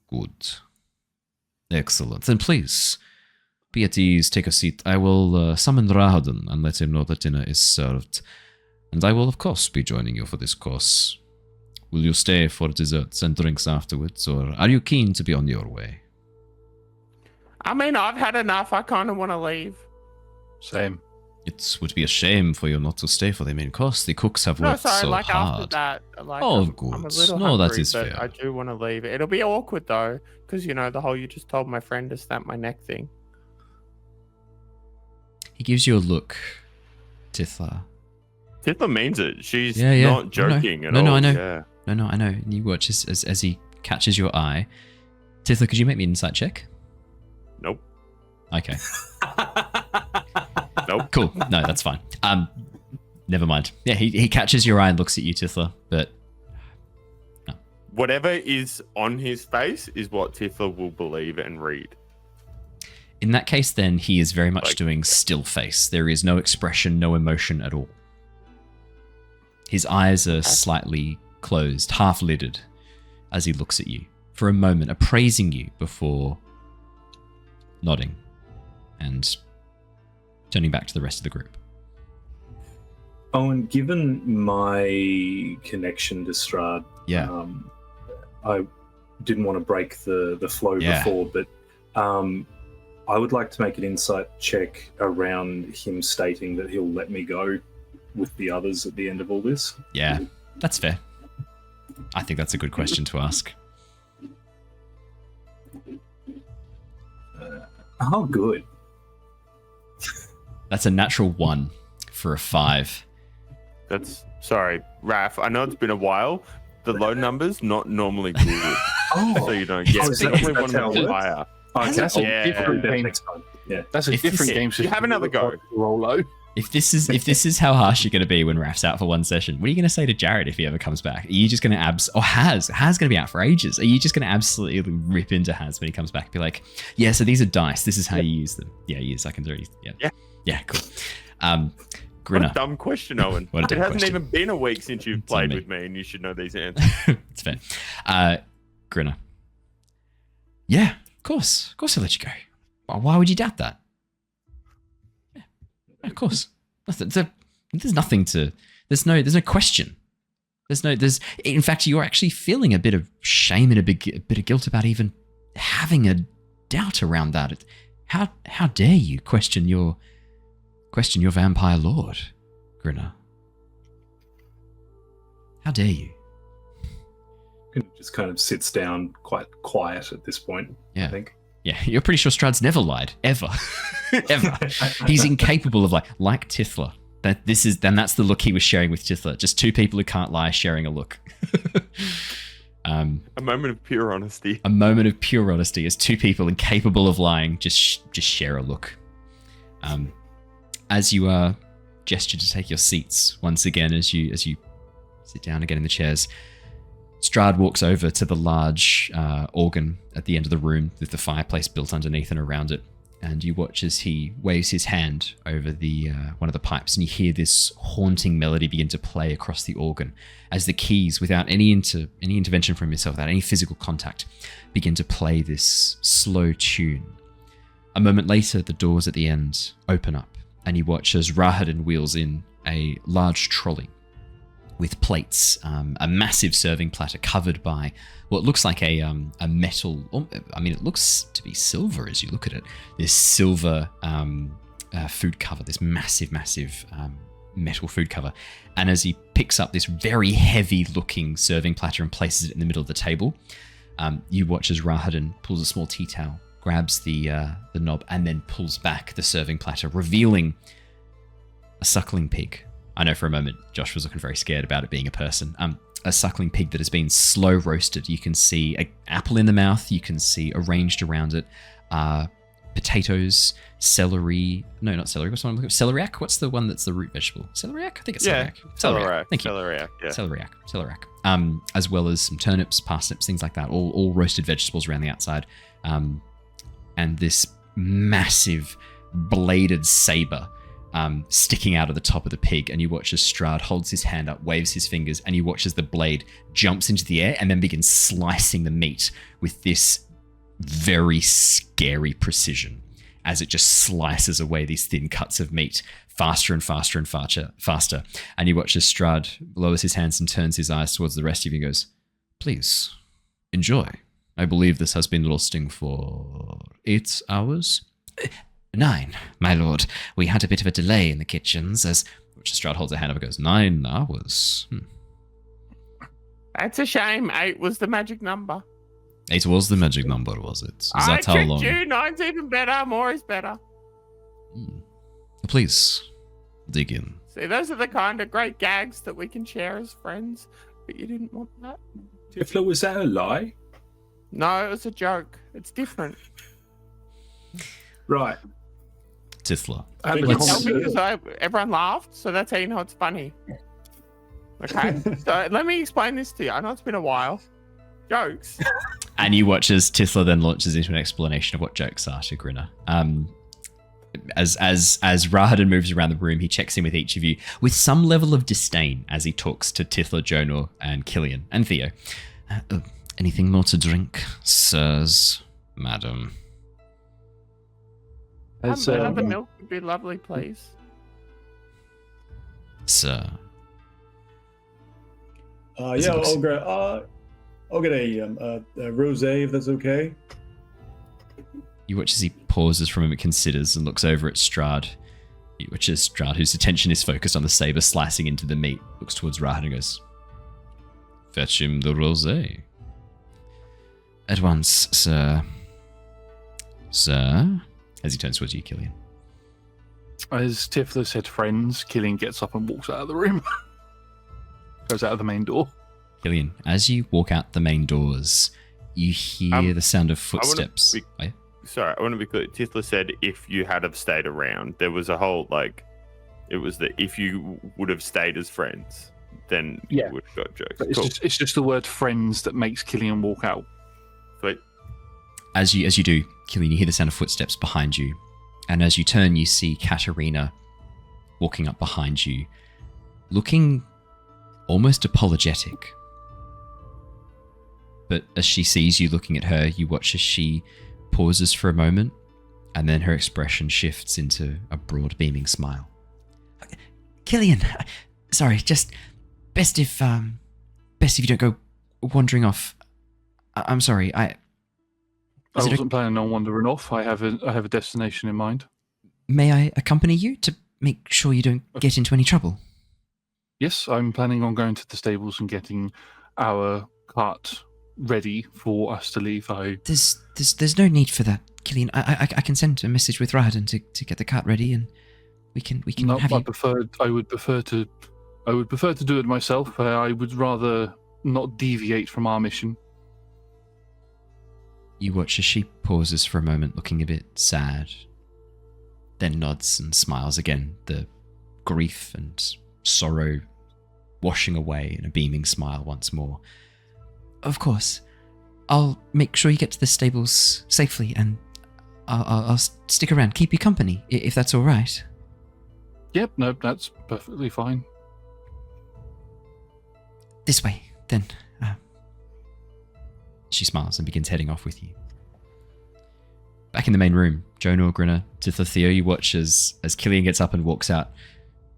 Good. Excellent. Then please, be at ease, take a seat. I will summon Rahadon and let him know that dinner is served. And I will, of course, be joining you for this course. Will you stay for desserts and drinks afterwards, or are you keen to be on your way? I mean, I've had enough. I kind of want to leave. Same. It would be a shame for you not to stay for the main course. The cooks have No, worked sorry, so like hard. after that. Like, Oh, I'm good. a little No, that hungry, is but fair. I do want to leave. It'll be awkward, though, because, you know, the whole you just told my friend to snap my neck thing. He gives you a look, Tithla. Tithla means it. She's Yeah. not joking at all. No, I know. Yeah. No, I know. And you watch as he catches your eye. Tithla, could you make me an insight check? Nope. Okay. Nope. Cool. No, that's fine. Never mind. Yeah, he catches your eye and looks at you, Tithla, but no. Whatever is on his face is what Tithla will believe and read. In that case, then, he is very much Like- doing still face. There is no expression, no emotion at all. His eyes are slightly closed, half-lidded, as he looks at you for a moment, appraising you before nodding and turning back to the rest of the group. Owen, given my connection to Strahd, Yeah. I didn't want to break the flow Yeah. before, but I would like to make an insight check around him stating that he'll let me go with the others at the end of all this. Yeah, that's fair. I think that's a good question to ask. Oh, good. That's a natural 1 for a 5. That's sorry, Raph. I know it's been a while. The low numbers not normally good. So you know, yeah, is we that- normally that's want how to it be works? higher. Okay, That's a Yeah. different game. next time. Yeah. That's a If different this- game system. You have another go. Rollo. If this is how harsh you're going to be when Raph's out for one session, what are you going to say to Jared if he ever comes back? Are you just going to Haz going to be out for ages? Are you just going to absolutely rip into Haz when he comes back? Be like, yeah, so these are dice. This is how you use them. Yeah, he is. I can already. Yeah, cool. What Grinner. a dumb question, Owen. What a dumb It hasn't question. even been a week since you've It's on played me. with me, and you should know these answers. It's fair. Grinner. Yeah, of course I'll let you go. Why would you doubt that? Yeah, of course. There's nothing to. There's no question. In fact, you're actually feeling a bit of shame and a bit of guilt about even having a doubt around that. How dare you question your vampire lord, Grinner? How dare you? Just kind of sits down quite quiet at this point, Yeah. I think. Yeah, you're pretty sure Strahd's never lied, ever. Ever. He's incapable of like Tithla. That's the look he was sharing with Tithla. Just two people who can't lie sharing a look. A moment of pure honesty. A moment of pure honesty as two people incapable of lying just share a look. As you gesture to take your seats once again, as you sit down again in the chairs, Strahd walks over to the large organ at the end of the room with the fireplace built underneath and around it, and you watch as he waves his hand over the one of the pipes, and you hear this haunting melody begin to play across the organ as the keys, without any intervention from himself, without any physical contact, begin to play this slow tune. A moment later, the doors at the end open up, and you watch as Rahadon wheels in a large trolley with plates, a massive serving platter covered by what looks like a metal. I mean, it looks to be silver as you look at it. This silver food cover, this massive metal food cover. And as he picks up this very heavy-looking serving platter and places it in the middle of the table, you watch as Rahadon pulls a small tea towel, grabs the knob, and then pulls back the serving platter, revealing a suckling pig. I know for a moment Josh was looking very scared about it being a person. A suckling pig that has been slow roasted. You can see an apple in the mouth. You can see arranged around it potatoes, celery. No, not celery. What's the one I'm looking for? Celeriac? What's the one that's the root vegetable? Celeriac? I think it's celeriac. Celeriac. Thank you. Celeriac, yeah. Celeriac. As well as some turnips, parsnips, things like that. All roasted vegetables around the outside. And this massive bladed saber sticking out of the top of the pig, and you watch as Strahd holds his hand up, waves his fingers, and you watch as the blade jumps into the air and then begins slicing the meat with this very scary precision as it just slices away these thin cuts of meat faster and faster and faster. And you watch as Strahd lowers his hands and turns his eyes towards the rest of you and goes, "Please, enjoy. I believe this has been roasting for 8 hours? 9, my lord. We had a bit of a delay in the kitchens as..." Strahd holds a hand up and goes, 9 hours? That's a shame. 8 was the magic number. 8 was the magic number, was it? Is I that how tricked long? you. 9's even better. More is better. Please, dig in. See, those are the kind of great gags that we can share as friends. But you didn't want that. Tithla, was that a lie? No, it was a joke. It's different. Right. Tithla. Because everyone laughed, so that's how you know it's funny. Okay, so let me explain this to you. I know it's been a while. Jokes. And you watch as Tithla then launches into an explanation of what jokes are to Grinner. As Rahadin moves around the room, he checks in with each of you with some level of disdain as he talks to Tithla, Jonor, and Killian, and Theo. Anything more to drink, sirs, madam? Another milk would be lovely, please. Sir. I'll get a rosé if that's okay. You watch as he pauses for a moment, considers, and looks over at Strahd. You watch as Strahd, whose attention is focused on the saber slicing into the meat, looks towards Rahad and goes, "Fetch him the rosé." "At once, sir." "Sir?" As he turns towards you, Killian. As Tithla said friends, Killian gets up and walks out of the room. Goes out of the main door. Killian, as you walk out the main doors, you hear the sound of footsteps. Sorry, I want to be clear. Tithla said if you had have stayed around, there was a whole, it was that if you would have stayed as friends, then you would have got jokes. It's just the word friends that makes Killian walk out. Sweet. As you do, Killian, you hear the sound of footsteps behind you. And as you turn, you see Katerina walking up behind you, looking almost apologetic. But as she sees you looking at her, you watch as she pauses for a moment, and then her expression shifts into a broad, beaming smile. "Killian, sorry, just best if you don't go wandering off. I'm sorry, I wasn't planning on wandering off. I have a destination in mind. May I accompany you to make sure you don't get into any trouble?" Yes, I'm planning on going to the stables and getting our cart ready for us to leave. There's no need for that, Killian. I can send a message with Rahadin to get the cart ready, and we can No, have I you. would prefer to do it myself. I would rather not deviate from our mission. You watch as she pauses for a moment, looking a bit sad, then nods and smiles again, the grief and sorrow washing away in a beaming smile once more. "Of course. I'll make sure you get to the stables safely, and I'll stick around, keep you company, if that's all right." Yep, no, that's perfectly fine. "This way, then." She smiles and begins heading off with you. Back in the main room, Jonor, Grinner, Tithla, Theo, you watch as Killian gets up and walks out.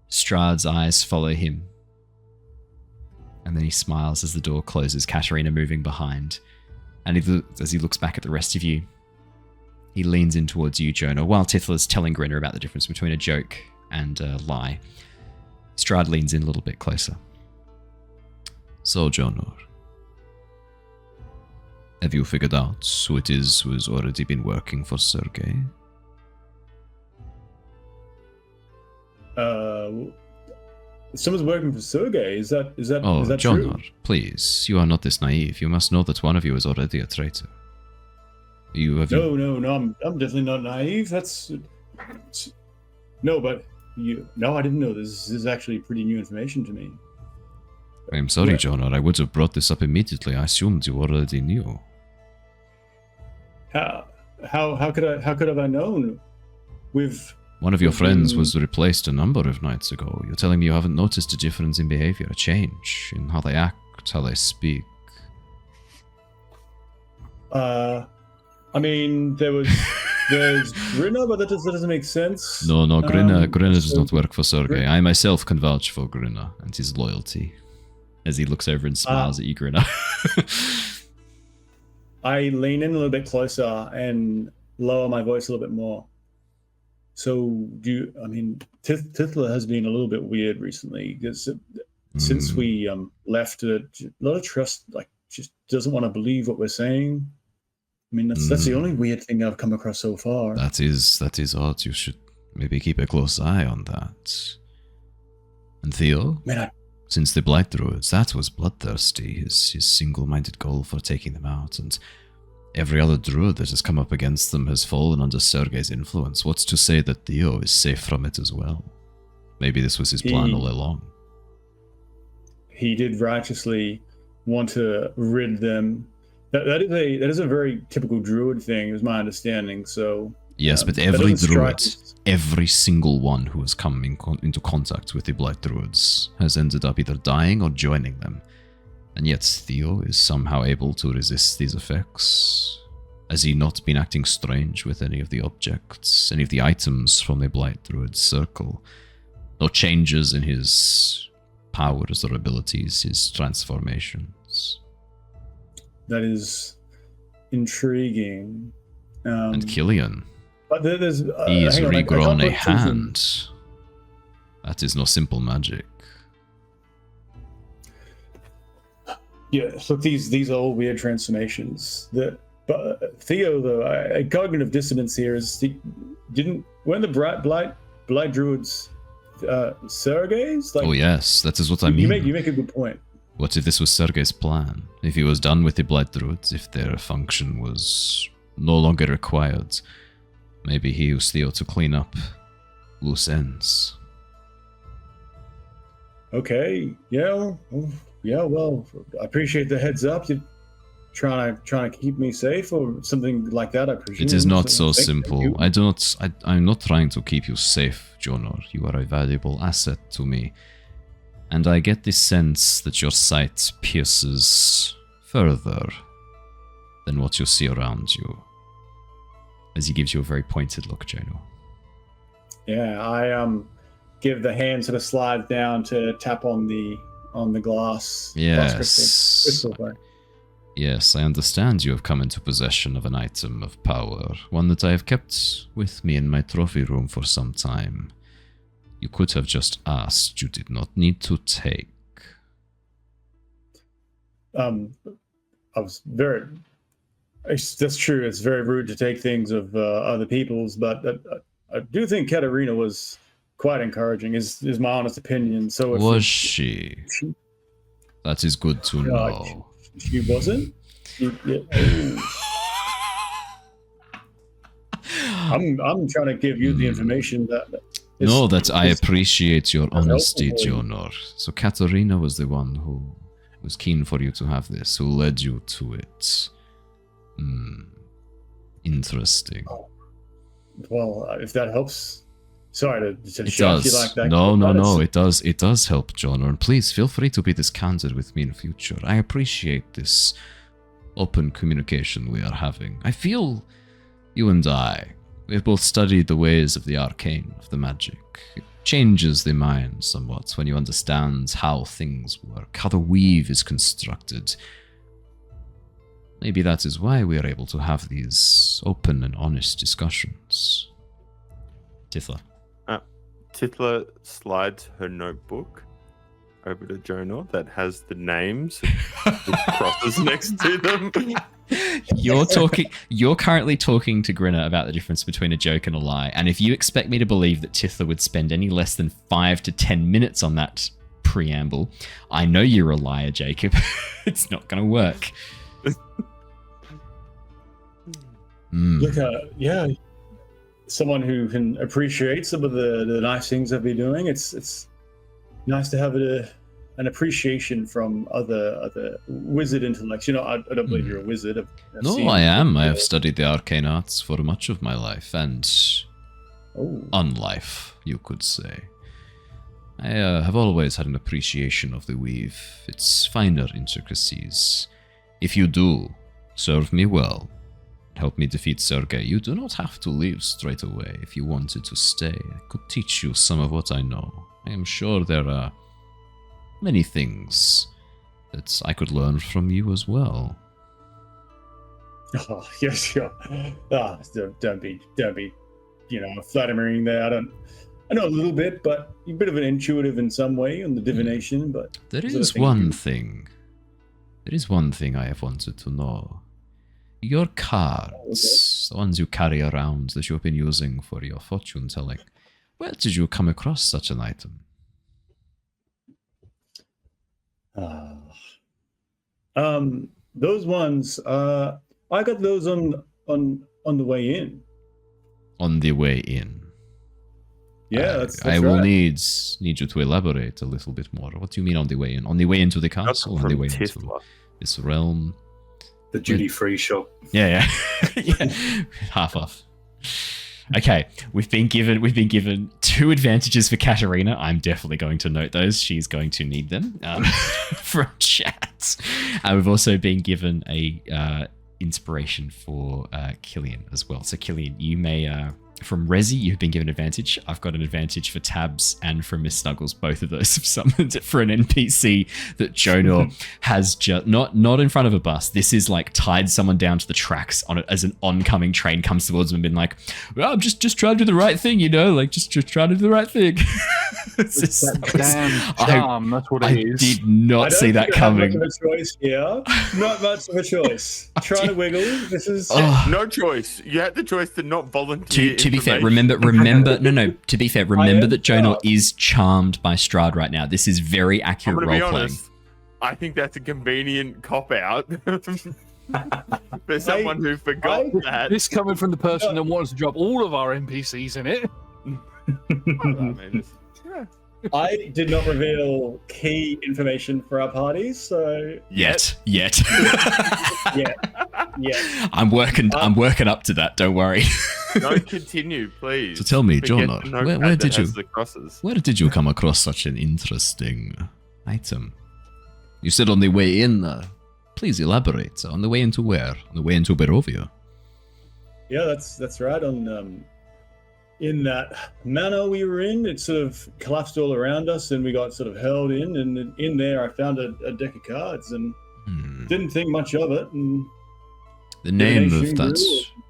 Strahd's eyes follow him. And then he smiles as the door closes, Katerina moving behind. And as he looks back at the rest of you, he leans in towards you, Jonor, while Tithla's telling Grinner about the difference between a joke and a lie. Strahd leans in a little bit closer. "So, Jonor, have you figured out who it is who has already been working for Sergei?" Someone's working for Sergei. Is that Oh, is that Jonor, true? please, you are not this naive. You must know that one of you is already a traitor. No, I'm definitely not naive. No, I didn't know this. This is actually pretty new information to me. I am sorry, Jonor. I would have brought this up immediately. I assumed you already knew. How could have I known? One of your friends was replaced a number of nights ago. You're telling me you haven't noticed a difference in behavior, a change in how they act, how they speak? I I mean, there's Grinner, but that doesn't make sense. No, Grinner does so- not work for Sergei. I myself can vouch for Grinner and his loyalty. As he looks over and smiles at you, Grinner. I lean in a little bit closer and lower my voice a little bit more. So, Tithla has been a little bit weird recently because since we left, a lot of trust, like, just doesn't want to believe what we're saying. I mean, that's the only weird thing I've come across so far. That is odd. You should maybe keep a close eye on that. And Theo? Man, Since the Blight Druids, that was bloodthirsty, his single-minded goal for taking them out, and every other druid that has come up against them has fallen under Sergei's influence. What's to say that Theo is safe from it as well? Maybe this was his plan all along. He did righteously want to rid them. That is a very typical druid thing, is my understanding. So yes, but every druid, every single one who has come into contact with the Blight Druids has ended up either dying or joining them. And yet Theo is somehow able to resist these effects. Has he not been acting strange with any of the objects, any of the items from the Blight Druid circle? No changes in his powers or abilities, his transformations? That is intriguing. And Killian, but there's he has hang on, regrown I a can't put hand. That is no simple magic. Yeah, look, these are all weird transformations. But Theo, though, a cognitive dissonance here is weren't the Blight Druids Sergei's? Like, Oh yes, that is what I mean. You make a good point. What if this was Sergei's plan? If he was done with the Blight Druids, if their function was no longer required, maybe he used Theo to clean up loose ends. Okay, yeah, well, I appreciate the heads up. You're trying to keep me safe or something like that, I presume. It is not so Thank simple. you. I'm not trying to keep you safe, Jonor. You are a valuable asset to me. And I get the sense that your sight pierces further than what you see around you. As he gives you a very pointed look, Jonor. Yeah, I give the hand sort of slide down to tap on the glass. Yes. Glass crystal, sorry. Yes, I understand you have come into possession of an item of power, one that I have kept with me in my trophy room for some time. You could have just asked, you did not need to take. That's true. It's very rude to take things of other people's, but I do think Katerina was quite encouraging. Is my honest opinion. So if Was she? That is good to know. She wasn't. I'm trying to give you the information that. That I appreciate your honesty, helpful. Jonor. So Katerina was the one who was keen for you to have this, who led you to it. Interesting. Well, if that helps. Sorry to It shock does. you like that. No, it does. It does help, Jonor. And please feel free to be this candid with me in future. I appreciate this open communication we are having. I feel you and I, we have both studied the ways of the arcane, of the magic. It changes the mind somewhat when you understand how things work, how the weave is constructed. Maybe that is why we are able to have these open and honest discussions. Tithla. Tithla slides her notebook over to Jonor that has the names with crosses next to them. You're currently talking to Grinner about the difference between a joke and a lie, and if you expect me to believe that Tithla would spend any less than 5 to 10 minutes on that preamble, I know you're a liar, Jacob. It's not going to work. Look, yeah, someone who can appreciate some of the nice things I've been doing. It's nice to have an appreciation from other wizard intellects. I don't believe you're a wizard. No, I am. I have studied the arcane arts for much of my life, and unlife, you could say. I have always had an appreciation of the weave, its finer intricacies. If you do, serve me well. help me defeat Sergei. You do not have to leave straight away. If you wanted to stay, I could teach you some of what I know. I am sure there are many things that I could learn from you as well. Oh, yes, sure. Don't be, flattering there. I know a little bit, but you're a bit of an intuitive in some way on the divination, but... There is one thing. There is one thing I have wanted to know. Your cards, the ones you carry around that you've been using for your fortune telling, where did you come across such an item? Those ones, I got those on the way in. On the way in. Yeah, that's I will right. need you to elaborate a little bit more. What do you mean on the way in? On the way into the castle? On the way into this realm? The duty-free shop. Yeah. Yeah. Half off. Okay, we've been given 2 advantages for Katarina. I'm definitely going to note those. She's going to need them from chat. We've also been given a inspiration for Killian as well. So Killian, you may from Resi, you've been given advantage. I've got an advantage for Tabs and for Miss Snuggles. Both of those have summoned for an NPC that Jonor has just not in front of a bus. This is like tied someone down to the tracks on it as an oncoming train comes towards them and been like, well, I'm just trying to do the right thing, like just trying to do the right thing. It's damn charm, that's what it is. I did not see that coming. Not much of a choice here. Not much of a choice. Trying to wiggle. This is no choice. You had the choice to not volunteer. To be fair, remember. No. To be fair, remember that Jonor is charmed by Strahd right now. This is very accurate role playing. I think that's a convenient cop out for someone who forgot that. This coming from the person that wants to drop all of our NPCs in it. I did not reveal key information for our parties, so yet. Yeah. I'm working up to that. Don't worry. No, continue, please. So tell me, Jonor, where did you come across such an interesting item? You said on the way in. Please elaborate. On the way into where? On the way into Barovia. Yeah, that's right. In that manor we were in, it sort of collapsed all around us, and we got sort of held in. And in there, I found a deck of cards, and didn't think much of it. And the name of that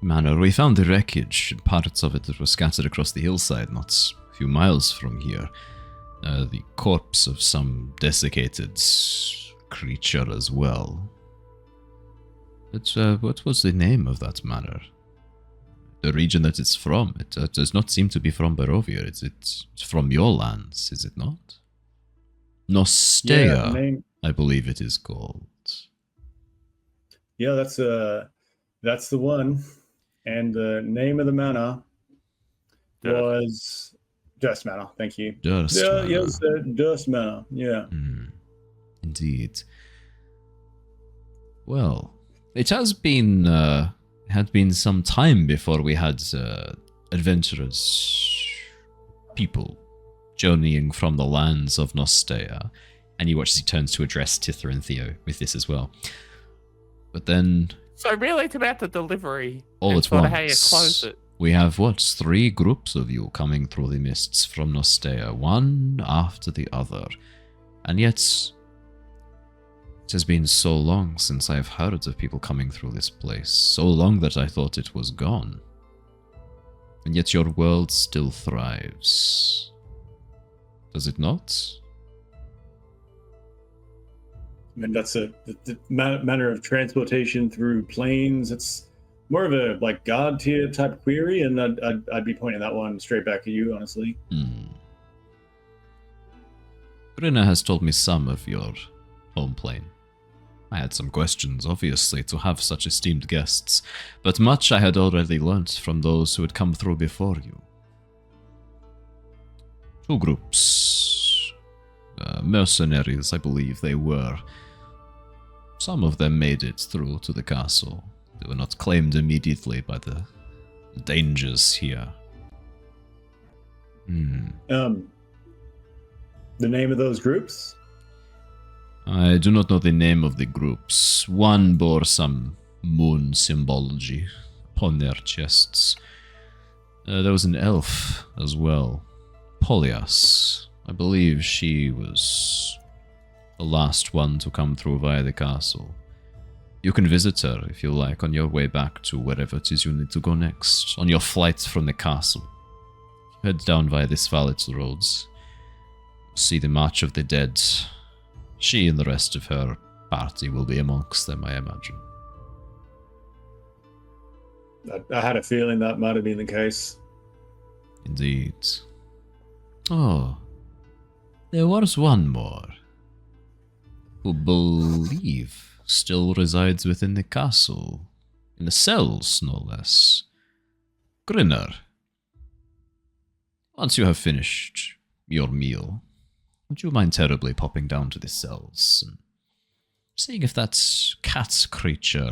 manor, we found the wreckage, parts of it that were scattered across the hillside, not a few miles from here. The corpse of some desiccated creature as well. But what was the name of that manor? The region that it's from. It does not seem to be from Barovia. It's from your lands, is it not? Nostea, I believe it is called. Yeah, that's the one. And the name of the manor was Durst Manor. Thank you. Durst Manor. Yeah, it's Durst Manor. Yeah. Indeed. Well, it has been had been some time before we had adventurous people journeying from the lands of Nostea. And you watch as he turns to address Tithla and Theo with this as well. But then... So really it's about the delivery. All at once. How you close it. We have, 3 groups of you coming through the mists from Nostea, one after the other. And yet, it has been so long since I've heard of people coming through this place. So long that I thought it was gone. And yet your world still thrives. Does it not? I mean, that's the manner of transportation through planes. It's more of a god tier type query, and I'd be pointing that one straight back at you, honestly. Grinner has told me some of your home plane. I had some questions, obviously, to have such esteemed guests, but much I had already learnt from those who had come through before you. 2 groups. Mercenaries, I believe they were. Some of them made it through to the castle. They were not claimed immediately by the dangers here. The name of those groups? I do not know the name of the groups. One bore some moon symbology. upon their chests. There was an elf as well, Polias. I believe she was the last one to come through via the castle. You can visit her if you like on your way back to wherever it is you need to go next, on your flight from the castle. Head down via the Svalit roads. See the March of the Dead. She and the rest of her party will be amongst them, I imagine. I had a feeling that might have been the case. Indeed. Oh, there was one more, who believe still resides within the castle, in the cells, no less. Grinner. Once you have finished your meal, would you mind terribly popping down to the cells and seeing if that cat creature,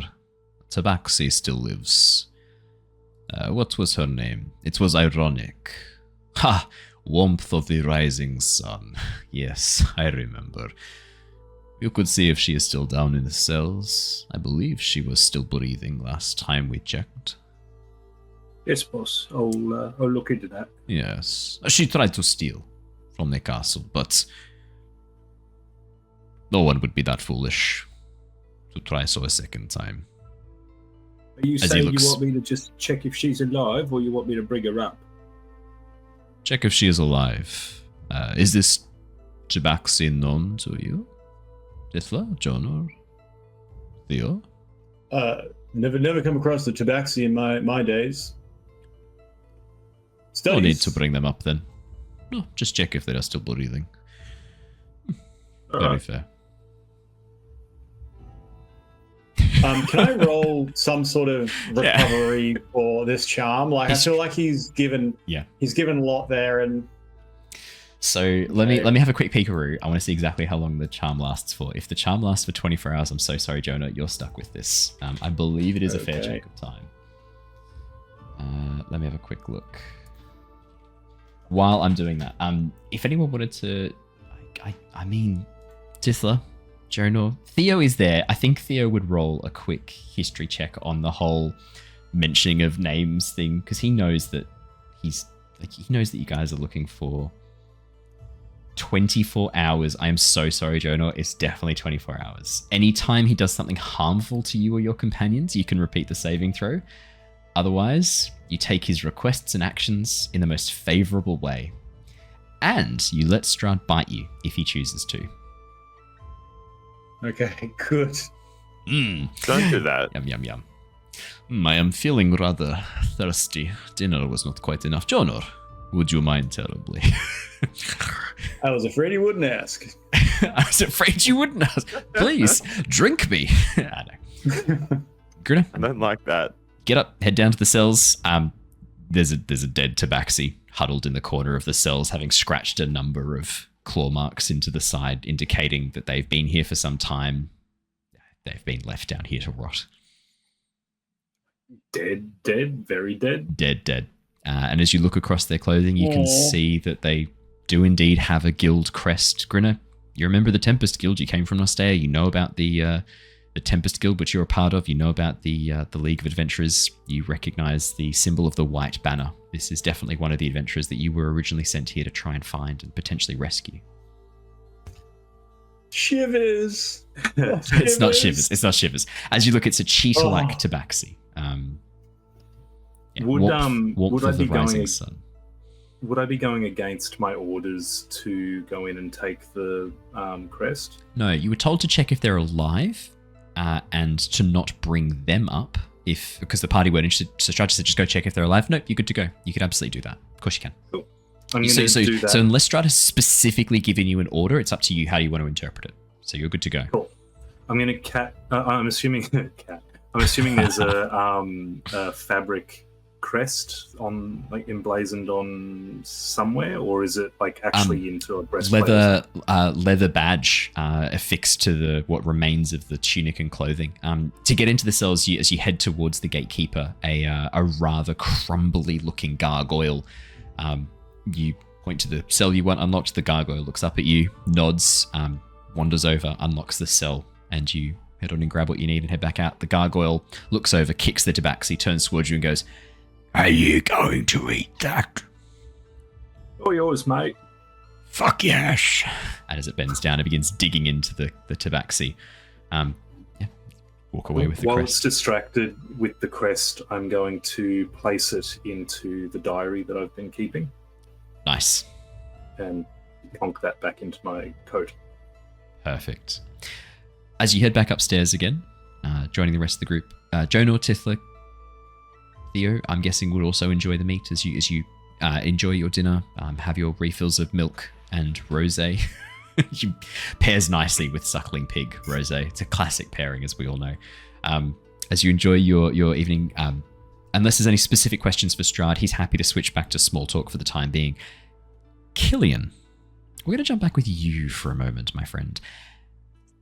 Tabaxi, still lives? What was her name? It was ironic. Ha! Warmth of the rising sun. Yes, I remember. You could see if she is still down in the cells. I believe she was still breathing last time we checked. Yes, boss. I'll look into that. Yes. She tried to steal from the castle, but no one would be that foolish to try so a second time. Are you saying you want me to just check if she's alive, or you want me to bring her up? Check if she is alive. Is this Tabaxi known to you? Tithla, Jonor, Theo? Never come across the Tabaxi in my days. No need to bring them up then. No, just check if they are still breathing. Very fair. Can I roll some sort of recovery for this charm? Like, I feel like he's given a lot there, and so let me have a quick peekaroo. I want to see exactly how long the charm lasts for. If the charm lasts for 24 hours, I'm so sorry, Jonor, you're stuck with this. I believe it is a fair chunk of time. Let me have a quick look. While I'm doing that, if anyone wanted to, I mean, Tithla, Jonor, Theo is there. I think Theo would roll a quick history check on the whole mentioning of names thing, because he knows that he knows that you guys are looking for 24 hours. I am so sorry, Jonor. It's definitely 24 hours. Anytime he does something harmful to you or your companions, you can repeat the saving throw. Otherwise, you take his requests and actions in the most favorable way. And you let Strahd bite you if he chooses to. Okay, good. Don't do that. Yum, yum, yum. I am feeling rather thirsty. Dinner was not quite enough. Jonor, would you mind terribly? I was afraid you wouldn't ask. I was afraid you wouldn't ask. Please, drink me. Grinner? I don't like that. Get up, head down to the cells. There's a dead Tabaxi huddled in the corner of the cells, having scratched a number of claw marks into the side, indicating that they've been here for some time. They've been left down here to rot. Dead, very dead. Dead. And as you look across their clothing, you can see that they do indeed have a guild crest. Grinner, you remember the Tempest Guild? You came from Nostea. You know about the Tempest Guild, which you're a part of. You know about the League of Adventurers. You recognize the symbol of the white banner. This is definitely one of the adventurers that you were originally sent here to try and find and potentially rescue. Shivers. It's not shivers. It's not shivers. As you look, it's a cheetah-like Tabaxi. Would I of be the rising going? sun. Would I be going against my orders to go in and take the crest? No, you were told to check if they're alive. And to not bring them up because the party weren't interested. So Strahd said, just go check if they're alive. Nope, you're good to go. You could absolutely do that. Of course you can. Cool. I'm going to do that. So unless Strahd has specifically given you an order, it's up to you how you want to interpret it. So you're good to go. Cool. I'm going to I'm assuming I'm assuming there's a fabric crest on, like, emblazoned on somewhere, or is it like actually into a breastplate? Leather badge affixed to what remains of the tunic and clothing. To get into the cells, as you head towards the gatekeeper, a rather crumbly looking gargoyle. You point to the cell you want unlocked. The gargoyle looks up at you, nods, wanders over, unlocks the cell, and you head on and grab what you need and head back out. The gargoyle looks over, kicks the tabaxi, turns towards you and goes, "Are you going to eat that?" All yours, mate. "Fuck yes." And as it bends down, it begins digging into the tabaxi. Walk away with the While crest. it's distracted with the crest, I'm going to place it into the diary that I've been keeping Nice. and plonk that back into my coat. Perfect. As you head back upstairs again, joining the rest of the group, Jonor, Tithla, Theo, I'm guessing would also enjoy the meat as you enjoy your dinner, have your refills of milk and rosé. She pairs nicely with suckling pig rosé. It's a classic pairing, as we all know. As you enjoy your evening, unless there's any specific questions for Strahd, he's happy to switch back to small talk for the time being. Killian, we're going to jump back with you for a moment, my friend.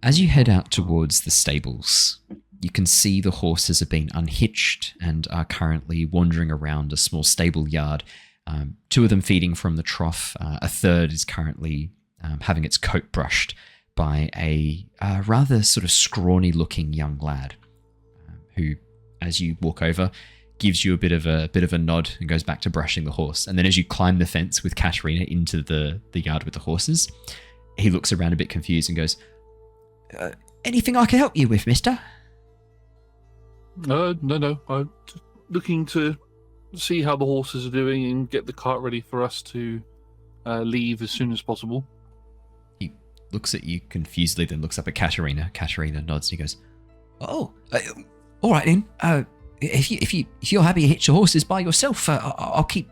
As you head out towards the stables, you can see the horses have been unhitched and are currently wandering around a small stable yard. 2 of them feeding from the trough. A third is currently having its coat brushed by a rather sort of scrawny-looking young lad, who, as you walk over, gives you a bit of a nod and goes back to brushing the horse. And then as you climb the fence with Katerina into the yard with the horses, he looks around a bit confused and goes, "Anything I can help you with, mister?" No. I'm just looking to see how the horses are doing and get the cart ready for us to leave as soon as possible. He looks at you confusedly, then looks up at Katerina. Katerina nods and he goes, "Oh, all right then. If you're happy to hitch the horses by yourself, I'll keep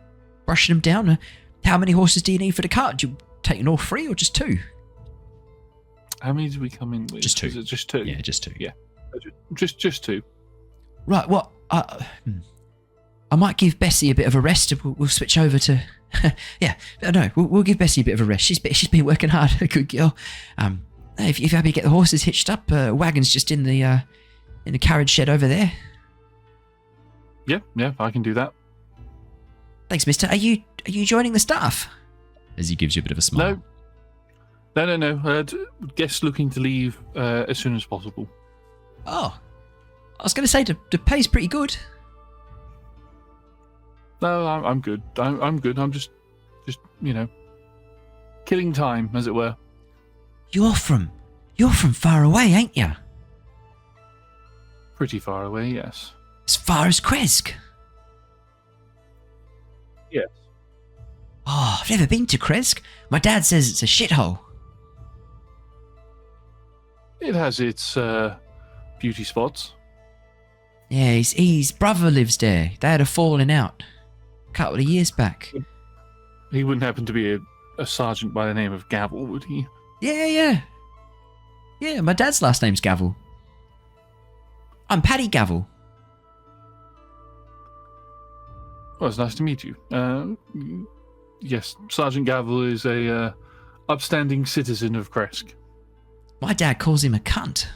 brushing them down. How many horses do you need for the cart? Do you take all 3 or just 2? How many did we come in with? Just 2. Is it just 2? Yeah, just 2. Yeah. Just 2. Right. Well, I might give Bessie a bit of a rest. We'll switch over to. Yeah. No, we'll give Bessie a bit of a rest. She's been working hard. A good girl. If you're happy to get the horses hitched up, wagon's just in the carriage shed over there. Yeah, I can do that. Thanks, mister. Are you joining the staff? As he gives you a bit of a smile. No. Guests looking to leave as soon as possible. Oh, I was going to say the pay's pretty good. No, I'm good. I'm good. I'm just killing time, as it were. You're from far away, ain't you? Pretty far away, yes. As far as Kresk. Yes. Oh, I've never been to Kresk. My dad says it's a shithole. It has its beauty spots. Yeah, his brother lives there. They had a falling out a couple of years back. He wouldn't happen to be a sergeant by the name of Gavel, would he? Yeah. Yeah, my dad's last name's Gavel. I'm Paddy Gavel. Well, it's nice to meet you. Yes, Sergeant Gavel is a upstanding citizen of Kresk. My dad calls him a cunt.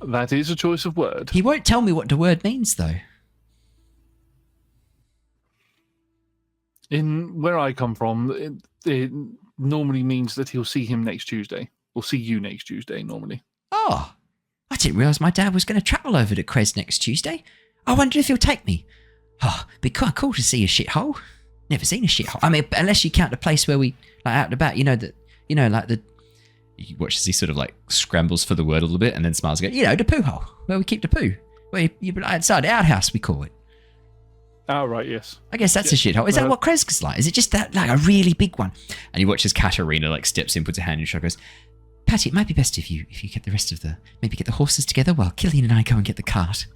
That is a choice of word. He won't tell me what the word means, though. In where I come from, it normally means that he'll see him next Tuesday. Or see you next Tuesday, normally. Oh, I didn't realise my dad was going to travel over to Krez next Tuesday. I wonder if he'll take me. Oh, it'd be quite cool to see a shithole. Never seen a shithole. I mean, unless you count the place where we, like, out and about, you watch as he sort of, like, scrambles for the word a little bit and then smiles and goes, the poo hole, where we keep the poo. Where you outside the outhouse, we call it. Oh, right, yes. I guess that's a shithole. Is that what Krez's like? Is it just that, like, a really big one? And you watch as Katerina, like, steps in, puts a hand in your shoulder, goes, Patty, it might be best if you get the rest of maybe get the horses together while Killian and I go and get the cart.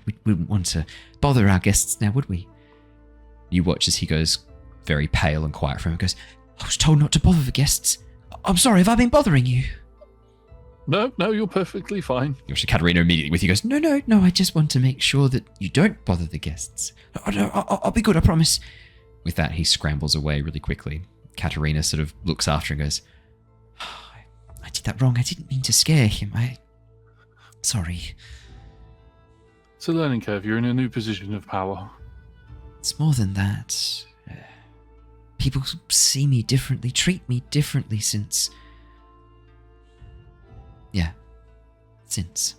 We wouldn't want to bother our guests now, would we? You watch as he goes very pale and quiet for him and goes, I was told not to bother the guests. I'm sorry, have I been bothering you? No, you're perfectly fine. You watch Katerina immediately with you goes, No, I just want to make sure that you don't bother the guests. I'll be good, I promise. With that, he scrambles away really quickly. Katerina sort of looks after him and goes, I did that wrong. I didn't mean to scare him. Sorry. It's a learning curve. You're in a new position of power. It's more than that. People see me differently, treat me differently since since.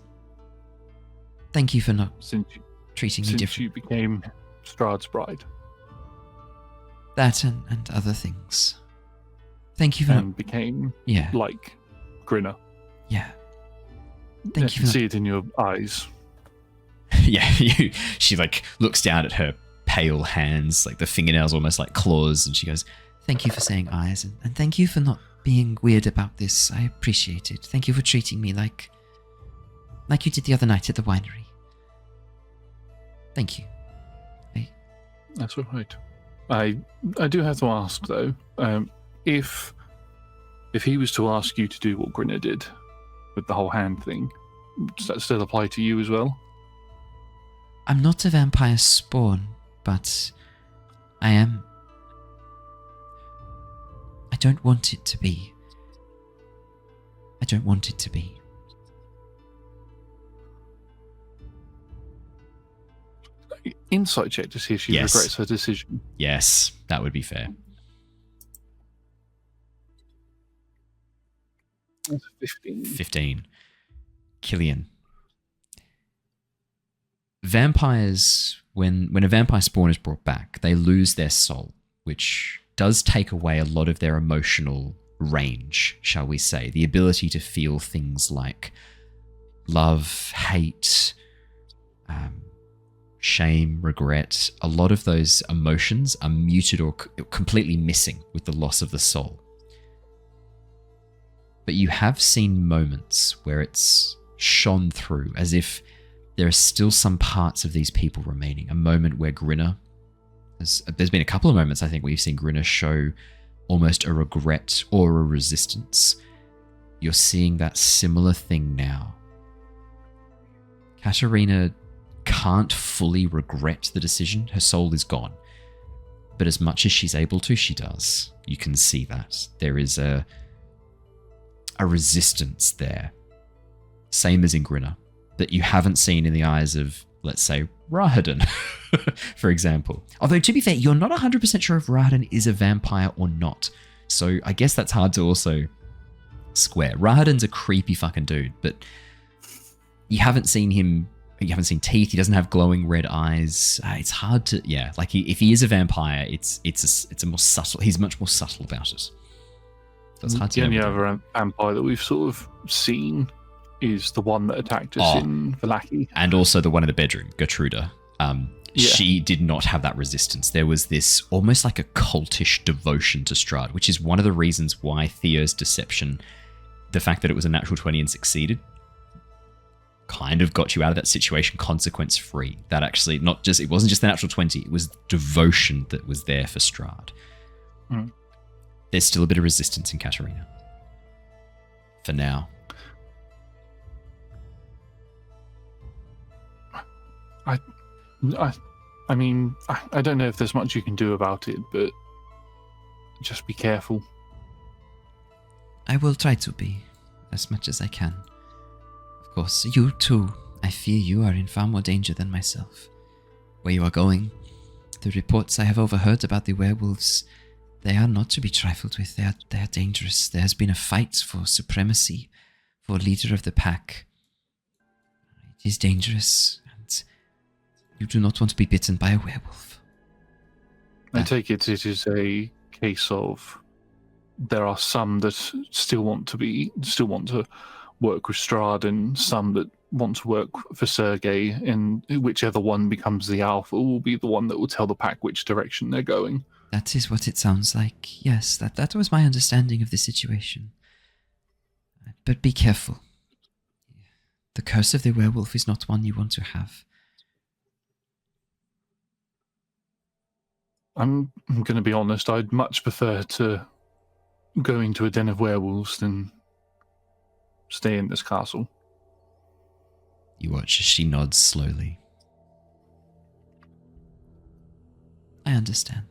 Thank you for not treating me Since differently. you became Strahd's bride. That and other things. Thank you for And became yeah, like Grinner. yeah. I Thank you can for see it in your eyes. yeah, she like looks down at her pale hands, like the fingernails almost like claws, and she goes, "Thank you for saying eyes, and thank you for not being weird about this. I appreciate it. Thank you for treating me like you did the other night at the winery. Thank you." That's all right. I do have to ask though, if he was to ask you to do what Grinner did with the whole hand thing, does that still apply to you as well? I'm not a vampire spawn, but I am. I don't want it to be. I don't want it to be. Insight check to see if she Yes. regrets her decision. Yes, that would be fair. That's 15. 15. Killian. Vampires, when a vampire spawn is brought back, they lose their soul, which does take away a lot of their emotional range, shall we say. The ability to feel things like love, hate, shame, regret. A lot of those emotions are muted or completely missing with the loss of the soul. But you have seen moments where it's shone through, as if there are still some parts of these people remaining. A moment where Grinner, there's been a couple of moments I think where you've seen Grinner show almost a regret or a resistance. You're seeing that similar thing now. Katarina can't fully regret the decision. Her soul is gone. But as much as she's able to, she does. You can see that. There is a resistance there. Same as in Grinner. That you haven't seen in the eyes of, let's say, Rahadin, for example. Although, to be fair, you're not 100% sure if Rahadin is a vampire or not. So I guess that's hard to also square. Rahadin's a creepy fucking dude, but you haven't seen him, you haven't seen teeth, he doesn't have glowing red eyes. It's hard to, yeah, like if he is a vampire, it's a more subtle, he's much more subtle about it. So it's hard to The only know. other vampire that we've sort of seen is the one that attacked us in Vallaki. And also the one in the bedroom, Gertruda. She did not have that resistance. There was this almost like a cultish devotion to Strahd, which is one of the reasons why Theo's deception, the fact that it was a natural 20 and succeeded, kind of got you out of that situation consequence free. That actually it wasn't just the natural 20, it was devotion that was there for Strahd. Mm. There's still a bit of resistance in Katarina. For now. I mean, I don't know if there's much you can do about it, but just be careful. I will try to be, as much as I can. Of course, you too. I fear you are in far more danger than myself. Where you are going, the reports I have overheard about the werewolves, they are not to be trifled with. They are dangerous. There has been a fight for supremacy, for leader of the pack. It is dangerous, and you do not want to be bitten by a werewolf. I take it is a case of there are some that still want to work with Strahd, and some that want to work for Sergei, and whichever one becomes the alpha will be the one that will tell the pack which direction they're going. That is what it sounds like. Yes, that was my understanding of the situation. But be careful. The curse of the werewolf is not one you want to have. I'm going to be honest, I'd much prefer to go into a den of werewolves than stay in this castle. You watch as she nods slowly. I understand.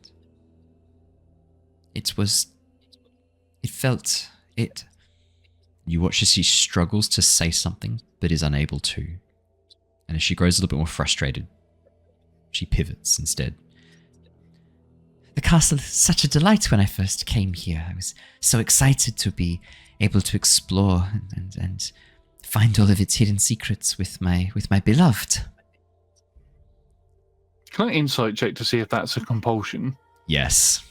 You watch as she struggles to say something, but is unable to. And as she grows a little bit more frustrated, she pivots instead. The castle is such a delight when I first came here. I was so excited to be able to explore and find all of its hidden secrets with my beloved. Can I insight check to see if that's a compulsion? Yes.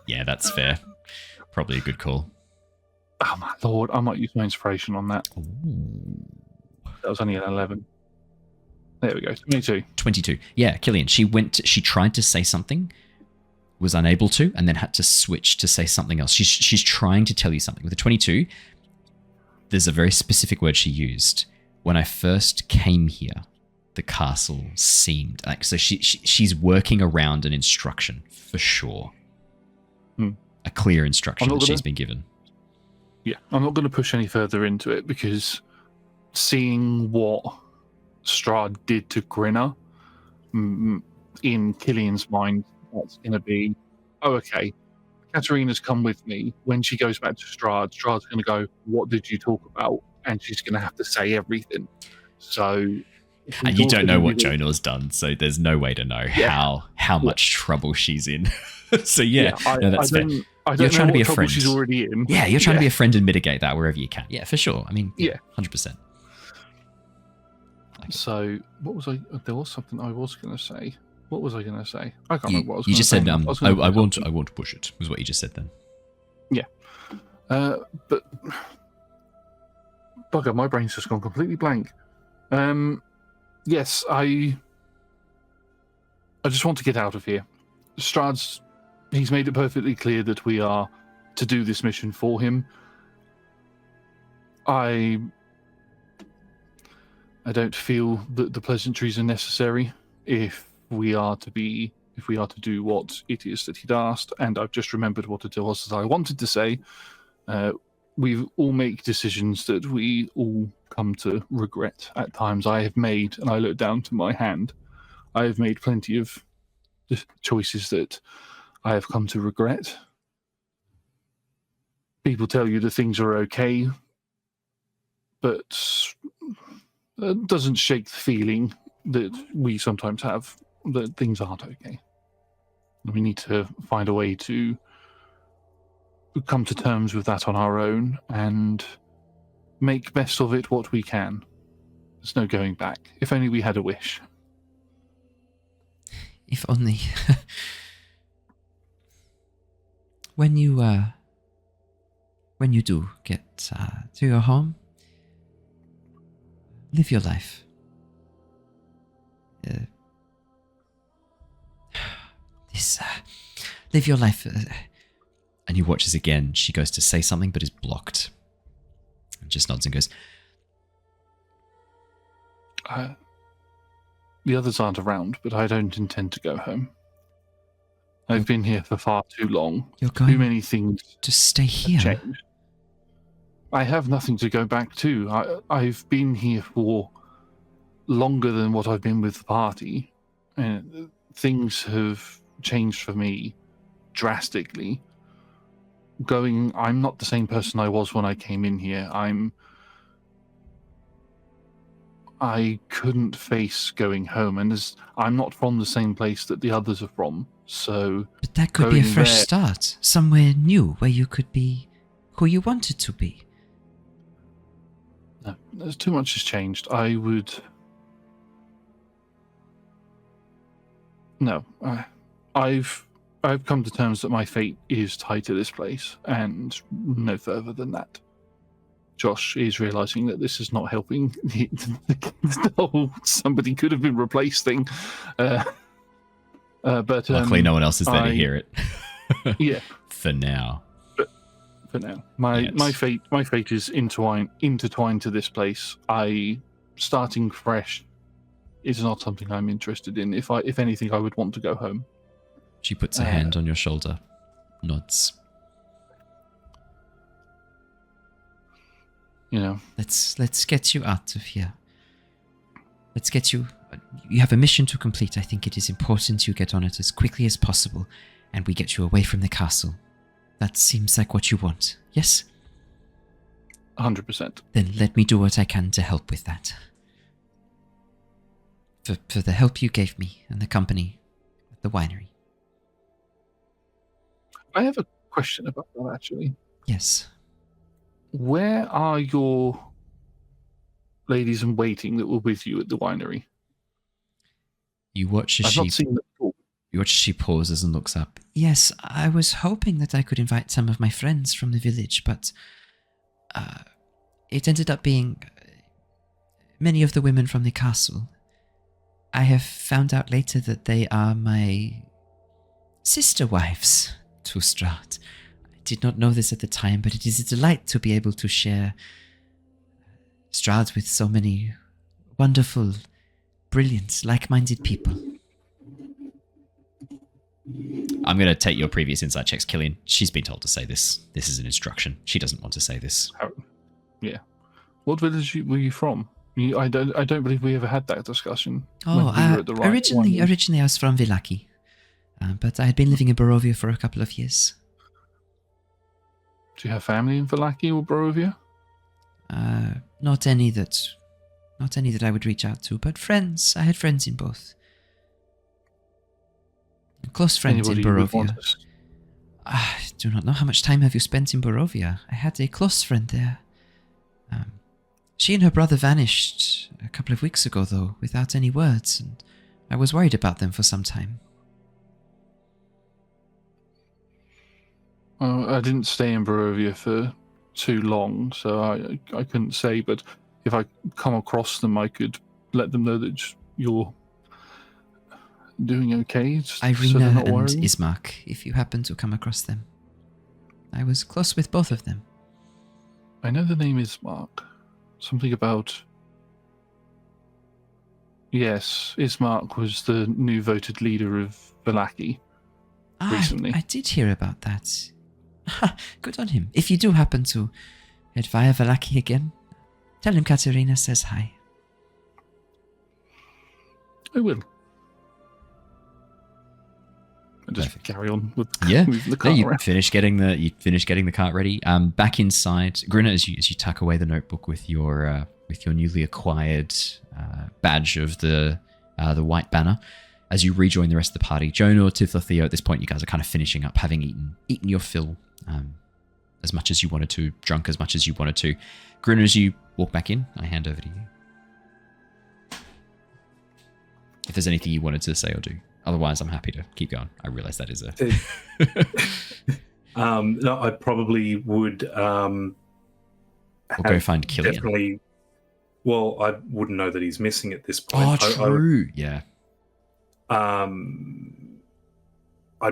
Yeah, that's fair. Probably a good call. Oh my lord, I might use my inspiration on that. Ooh. That was only an 11. There we go. 22. 22. Yeah, Killian. She tried to say something, was unable to, and then had to switch to say something else. She's trying to tell you something. With a 22, there's a very specific word she used. When I first came here, the castle seemed like, so she's working around an instruction for sure. A clear instruction that she's been given. Yeah, I'm not going to push any further into it because seeing what Strahd did to Grinner, in Killian's mind, that's going to be, oh, okay, Katarina's come with me. When she goes back to Strahd's going to go, what did you talk about? And she's going to have to say everything. So... And you don't know what Jonor's done, so there's no way to know how much trouble she's in. So that's fair. You're trying to be a friend. She's already in. Yeah, you're trying to be a friend and mitigate that wherever you can. Yeah, for sure. I mean, 100%. So, what was I? There was something I was going to say. What was I going to say? I can't remember what I was going to say. You just said, I want to push it, was what you just said then. Yeah. But, bugger, my brain's just gone completely blank. Yes, I just want to get out of here. He's made it perfectly clear that we are to do this mission for him. I don't feel that the pleasantries are necessary if we are to do what it is that he'd asked, and I've just remembered what it was that I wanted to say. We all make decisions that we all come to regret at times. I have made, and I look down to my hand, I have made plenty of choices that I have come to regret. People tell you that things are okay, but it doesn't shake the feeling that we sometimes have that things aren't okay. We need to find a way to come to terms with that on our own and make best of it what we can. There's no going back. If only we had a wish. If only. When you do get to your home, live your life. Live your life. And he watches again. She goes to say something, but is blocked. And just nods and goes, the others aren't around, but I don't intend to go home. I've been here for far too long. You're going too many things to stay here. Changed. I have nothing to go back to. I've been here for longer than what I've been with the party. And things have changed for me drastically. I'm not the same person I was when I came in here. I couldn't face going home, and I'm not from the same place that the others are from, so... But that could be a fresh start, somewhere new, where you could be who you wanted to be. No, there's too much has changed. I've come to terms that my fate is tied to this place, and no further than that. Josh is realizing that this is not helping the whole somebody could have been replaced thing. But luckily, no one else is there to hear it. Yeah. For now. For now, my fate is intertwined to this place. Starting fresh is not something I'm interested in. If anything, I would want to go home. She puts a hand on your shoulder, nods. You know, let's get you out of here. Let's get you. You have a mission to complete. I think it is important you get on it as quickly as possible, and we get you away from the castle. That seems like what you want. Yes. 100%. Then let me do what I can to help with that. For the help you gave me and the company at the winery. I have a question about that, actually. Yes. where are your ladies in waiting that were with you at the winery? You watch as I've not seen them before. You watch as she pauses and looks up. Yes, I was hoping that I could invite some of my friends from the village, but it ended up being many of the women from the castle. I have found out later that they are my sister wives to Strahd. I did not know this at the time, but it is a delight to be able to share Strahd with so many wonderful, brilliant, like-minded people. I'm going to take your previous insight checks, Killian. She's been told to say this. This is an instruction. She doesn't want to say this. Yeah. What village were you from? I don't believe we ever had that discussion. Originally I was from Villaki, but I had been living in Barovia for a couple of years. Do you have family in Villaki or Barovia? Not any that I would reach out to, but friends. I had friends in both. Close friends in Barovia. I do not know how much time have you spent in Barovia. I had a close friend there. She and her brother vanished a couple of weeks ago, though, without any words, and I was worried about them for some time. I didn't stay in Barovia for too long, so I couldn't say, but if I come across them, I could let them know that you're doing okay. Irina and Ismark, if you happen to come across them. I was close with both of them. I know the name Ismark. Something about... Yes, Ismark was the new voted leader of Villaki recently. I did hear about that. Good on him. If you do happen to head via Villaki again, tell him Katerina says hi. I will. And just carry on with the cart you around. finish getting the cart ready. Back inside, Grinner, as you tuck away the notebook with your newly acquired badge of the white banner, as you rejoin the rest of the party, Jonor, Tithla, Theo. At this point, you guys are kind of finishing up, having eaten your fill, as much as you wanted to, drunk as much as you wanted to. Grinner, as you walk back in, I hand over to you. If there's anything you wanted to say or do. Otherwise, I'm happy to keep going. I realise that is a... No, I probably would... We'll go find Killian. Definitely... Well, I wouldn't know that he's missing at this point. Oh, true. Yeah. I'd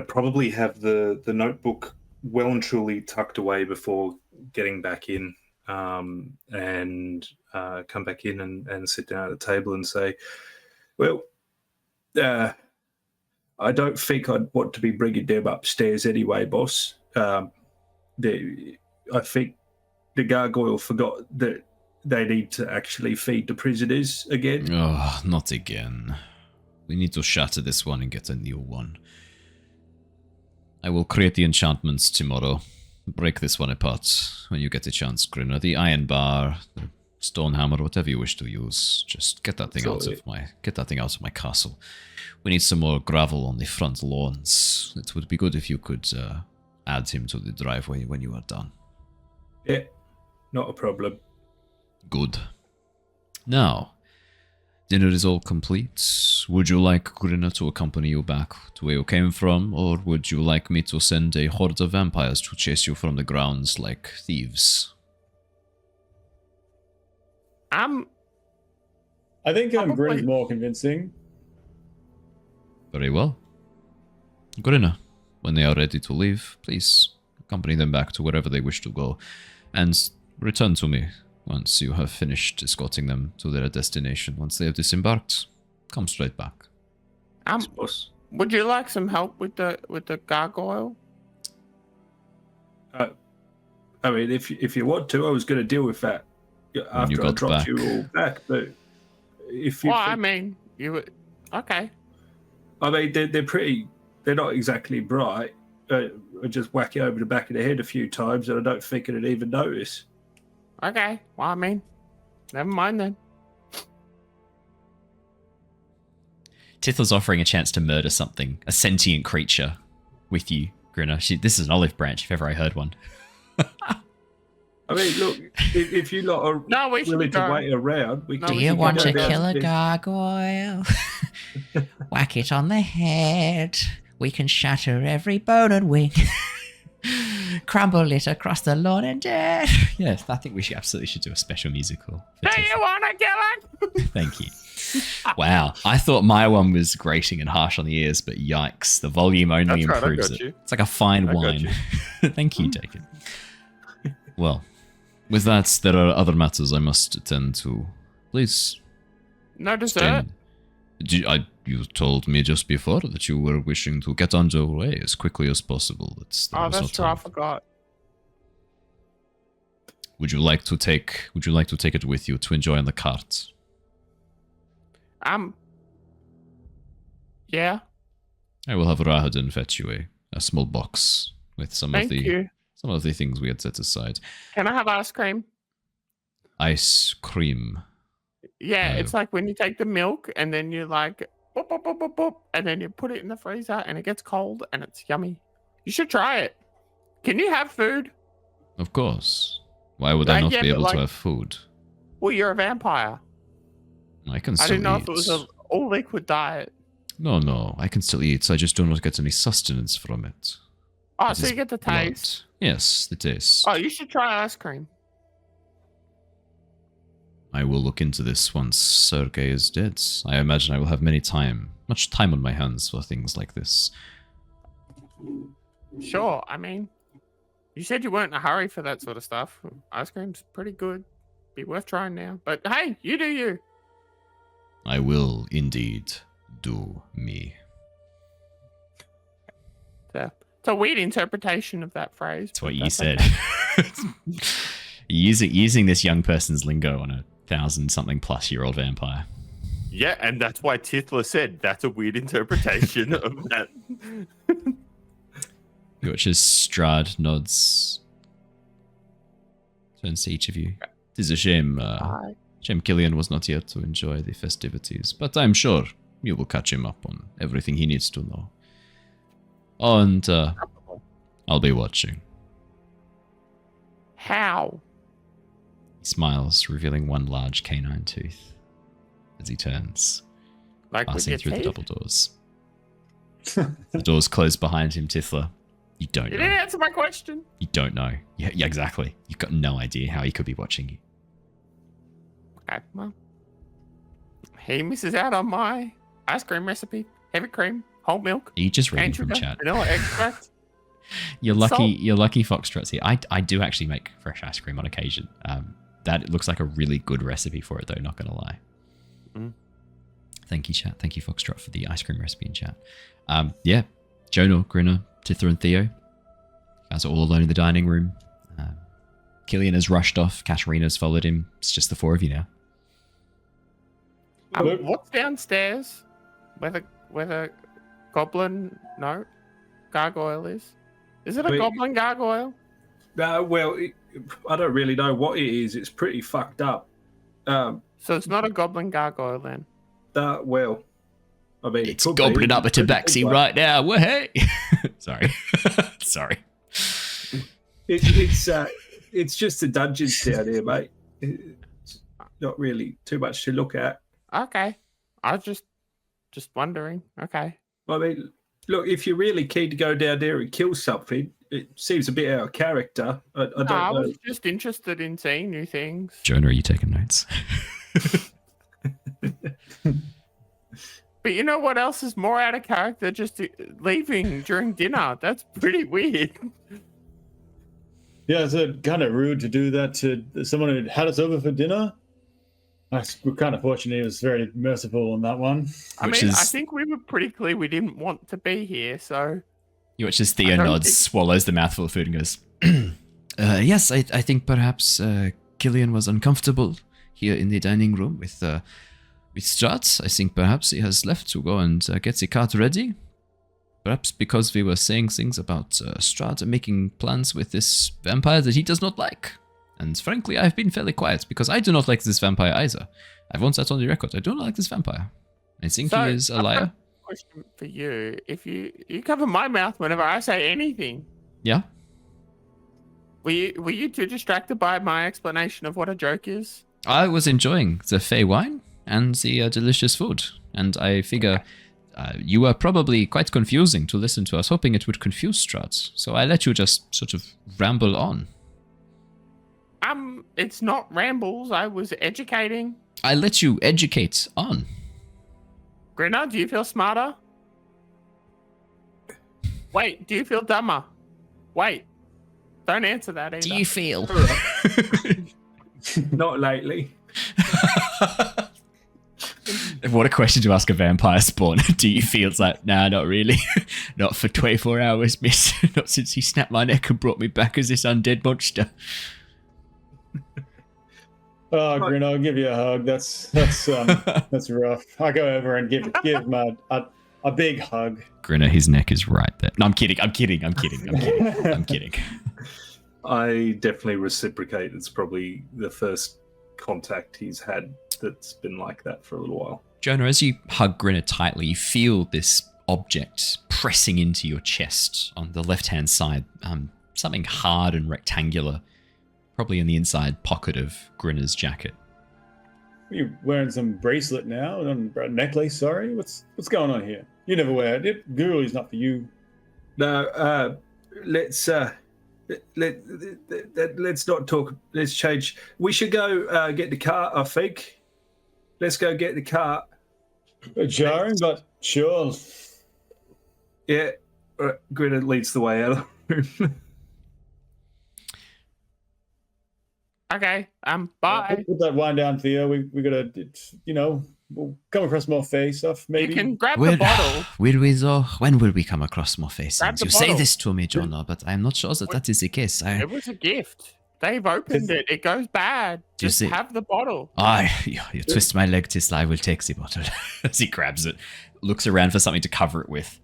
probably have the notebook well and truly tucked away before getting back in, and come back in and sit down at the table and say, well... I don't think I'd want to be bringing them upstairs anyway, boss. I think the gargoyle forgot that they need to actually feed the prisoners again. Oh, not again. We need to shatter this one and get a new one. I will create the enchantments tomorrow. Break this one apart when you get a chance, Grinner. The iron bar, the stone hammer, whatever you wish to use. Just get that thing out of my castle. We need some more gravel on the front lawns. It would be good if you could add him to the driveway when you are done. Yeah, not a problem. Good. Now, dinner is all complete. Would you like Grinner to accompany you back to where you came from, or would you like me to send a horde of vampires to chase you from the grounds like thieves? I think Grinner's more convincing. Very well. Grinner, when they are ready to leave, please accompany them back to wherever they wish to go, and return to me once you have finished escorting them to their destination. Once they have disembarked, come straight back. Would you like some help with the gargoyle? I mean, if you want to, I was going to deal with that after I dropped you all back. But if you, I mean, you would. Okay. I mean, they're pretty. They're not exactly bright. I just whack it over the back of the head a few times, and I don't think it'd even notice. Okay. Well, I mean, never mind then. Tithla's offering a chance to murder something, a sentient creature, with you, Grinner. This is an olive branch, if ever I heard one. I mean, look, if you lot are No, we should willing to go. wait around, we No, can. we Do you should want go to down kill a there. gargoyle? Whack it on the head. We can shatter every bone and wing. Crumble it across the lawn and dead. Yes, I think we absolutely should do a special musical. Do you want to kill it? Thank you. Wow, I thought my one was grating and harsh on the ears, but yikes, the volume only That's right, I improves got it. you. It's like a fine I got wine. you. Thank you, Dakin. Well, with that, there are other matters I must attend to. Please. No dessert. You told me just before that you were wishing to get on your way as quickly as possible. That's Oh, that's true. I forgot. Would you like to take it with you to enjoy on the cart? Yeah. I will have Rahadin fetch you a small box with some Thank you. of the things we had set aside. Can I have ice cream? Ice cream. Yeah, No. it's like when you take the milk and then you like boop, boop, boop, boop, boop, and then you put it in the freezer and it gets cold and it's yummy. You should try it. Can you have food? Of course. Why would I not yeah, be but able like- to have food? Well, you're a vampire. I can I still didn't know eat. if it was an all liquid diet. No, I can still eat. I just do not get any sustenance from it. Oh, It so is you get the blood. taste. Yes, the taste. Oh, you should try ice cream. I will look into this once Sergei is dead. I imagine I will have much time on my hands for things like this. Sure. I mean, you said you weren't in a hurry for that sort of stuff. Ice cream's pretty good. Be worth trying now. But hey, you do you. I will indeed do me. It's a weird interpretation of that phrase. That's what but you that's said. okay. using this young person's lingo on a 1,000-something-plus-year-old vampire. Yeah, and that's why Tithla said that's a weird interpretation of that. You watch as Strahd nods. Turns to each of you. It is a shame. Bye. Shame Killian was not here to enjoy the festivities, but I'm sure you will catch him up on everything he needs to know. And I'll be watching. How? He smiles, revealing one large canine tooth as he turns, Like with passing your through the teeth? double doors. The doors close behind him, Tithla. You don't You know. didn't answer my question. You don't know. Yeah, exactly. You've got no idea how he could be watching you. Okay, well, he misses out on my ice cream recipe. Heavy cream, whole milk, Are you just reading cane from sugar, chat? vanilla extract. You're lucky. Salt. You're lucky. Foxtrot's here. I do actually make fresh ice cream on occasion. That looks like a really good recipe for it, though. Not gonna lie. Mm. Thank you, chat. Thank you, Foxtrot, for the ice cream recipe in chat. Yeah, Jonor, Grinner, Tithla, and Theo. You guys are all alone in the dining room. Killian has rushed off. Katarina's followed him. It's just the four of you now. What's downstairs? Where the goblin? No, gargoyle is. Is it a Wait. goblin gargoyle? Well, I don't really know what it is. It's pretty fucked up. So it's not a goblin gargoyle then. Well, I mean, It's it could be. gobbling up a It's pretty tabaxi big one. right now. Well, hey. Sorry. Sorry. It's just the dungeons down here, mate. It's not really too much to look at. Okay, I was just wondering. Okay, I mean, look, if you're really keen to go down there and kill something, it seems a bit out of character. I don't no, I know. was just interested in seeing new things. Jonor, are you taking notes? But you know what else is more out of character? Just leaving during dinner. That's pretty weird. Yeah, it's kind of rude to do that to someone who had us over for dinner. We're kind of fortunate he was very merciful on that one. I Which mean, is- I think we were pretty clear we didn't want to be here. So You watch as Theo I don't nods, think- swallows the mouthful of food, and goes, yes, I think perhaps Killian was uncomfortable here in the dining room with Strahd. I think perhaps he has left to go and get the cart ready. Perhaps because we were saying things about Strahd making plans with this vampire that he does not like. And frankly, I've been fairly quiet because I do not like this vampire either. I've once that on the record. I don't like this vampire. I think So, he is a I've got liar. question for you: if you cover my mouth whenever I say anything, Yeah? Were you too distracted by my explanation of what a joke is? I was enjoying the fey wine and the delicious food, and I figure you were probably quite confusing to listen to. I was hoping it would confuse Strahd, so I let you just sort of ramble on. It's not rambles. I was educating. I let you educate on. Grinner, do you feel smarter? Wait, do you feel dumber? Wait, don't answer that either. Do you feel? Not lately. What a question to ask a vampire spawn. Do you feel? It's like, nah, not really. Not for 24 hours, miss. Not since he snapped my neck and brought me back as this undead monster. Oh, Grin, I'll give you a hug. That's rough. I'll go over and give him a big hug. Grinner, his neck is right there. No, I'm kidding. I'm kidding. I'm kidding. I definitely reciprocate. It's probably the first contact he's had that's been like that for a little while. Jonor, as you hug Grinner tightly, you feel this object pressing into your chest on the left-hand side. Something hard and rectangular, probably in the inside pocket of Grinner's jacket. Are you wearing some bracelet now? A necklace, sorry? What's going on here? You never wear it. Guru's not for you. No, let's not talk. Let's change. We should go get the car, I think. Let's go get the car. Jarring, but sure. Yeah, Grinner leads the way out of the room. Okay, bye. Put that wine down, Theo. We gotta, we'll come across more face stuff, maybe. You can grab the bottle. Will we though? When will we come across more faces? Grab the You say bottle. this to me, Jonor, but I'm not sure that is the case. It was a gift. They've opened it. It goes bad. Do you Just see- have the bottle. You twist my leg, Tithla. I will take the bottle. As he grabs it, looks around for something to cover it with,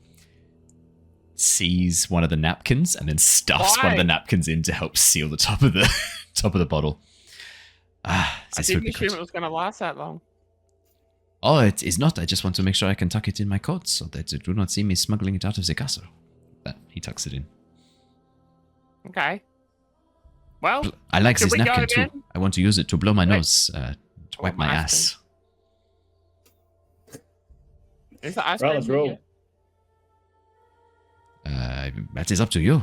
sees one of the napkins, and then stuffs one of the napkins in to help seal the top of the bottle. I This would didn't be assume good. it was going to last that long. Oh, it is not. I just want to make sure I can tuck it in my coat so that they do not see me smuggling it out of the castle. But he tucks it in. Okay. Well, I like should this we go napkin too. then? I want to use it to blow my Wait. nose, to wipe my ice ass. is the ice Right, cream let's here roll. yet? That is up to you.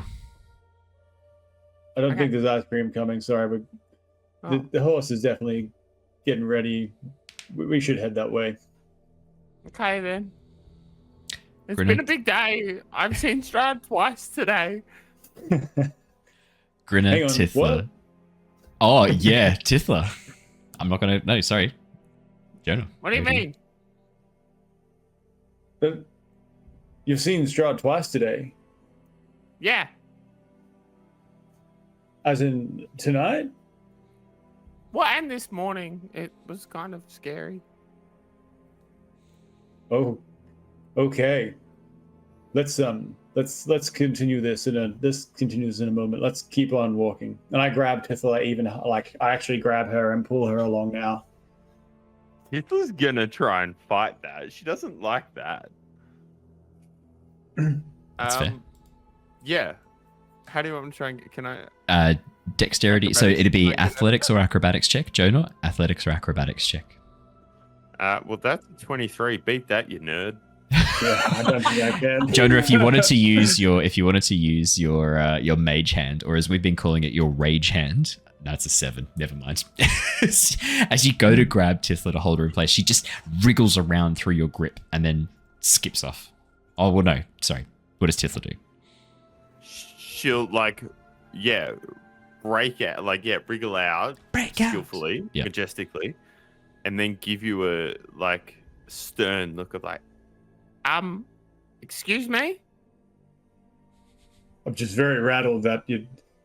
I don't Okay. think there's ice cream coming. Sorry, but Oh, the horse is definitely getting ready. We should head that way. okay then. It's Grinner. been a big day. I've seen Strahd twice today. Grinner, Hang on, Tithla. what? Oh, yeah, Tithla. I'm not going to... No, sorry. Jonor. What do you mean? But you've seen Strahd twice today, Yeah. as in tonight. Well, and this morning it was kind of scary. Oh, okay. Let's continue this in a moment. Let's keep on walking. And I grab Tithla, I actually grab her and pull her along now. Hitler's gonna try and fight that. She doesn't like that. That's fair. Yeah. How do you want me to try and get, can I? Dexterity. So Acrobatics. it'd be Can I get athletics or acrobatics check. Jonor, athletics or acrobatics check. Well, that's 23. Beat that, you nerd. Yeah, I don't think I can. Jonor, if you wanted to use your mage hand, or as we've been calling it, your rage hand. That's a 7. Never mind. As you go to grab Tithla to hold her in place, she just wriggles around through your grip and then skips off. Oh, well, no. Sorry. What does Tithla do? She'll break out, wriggle out Break out. skillfully, Yeah. majestically, and then give you a stern look of Excuse me? I'm just very rattled that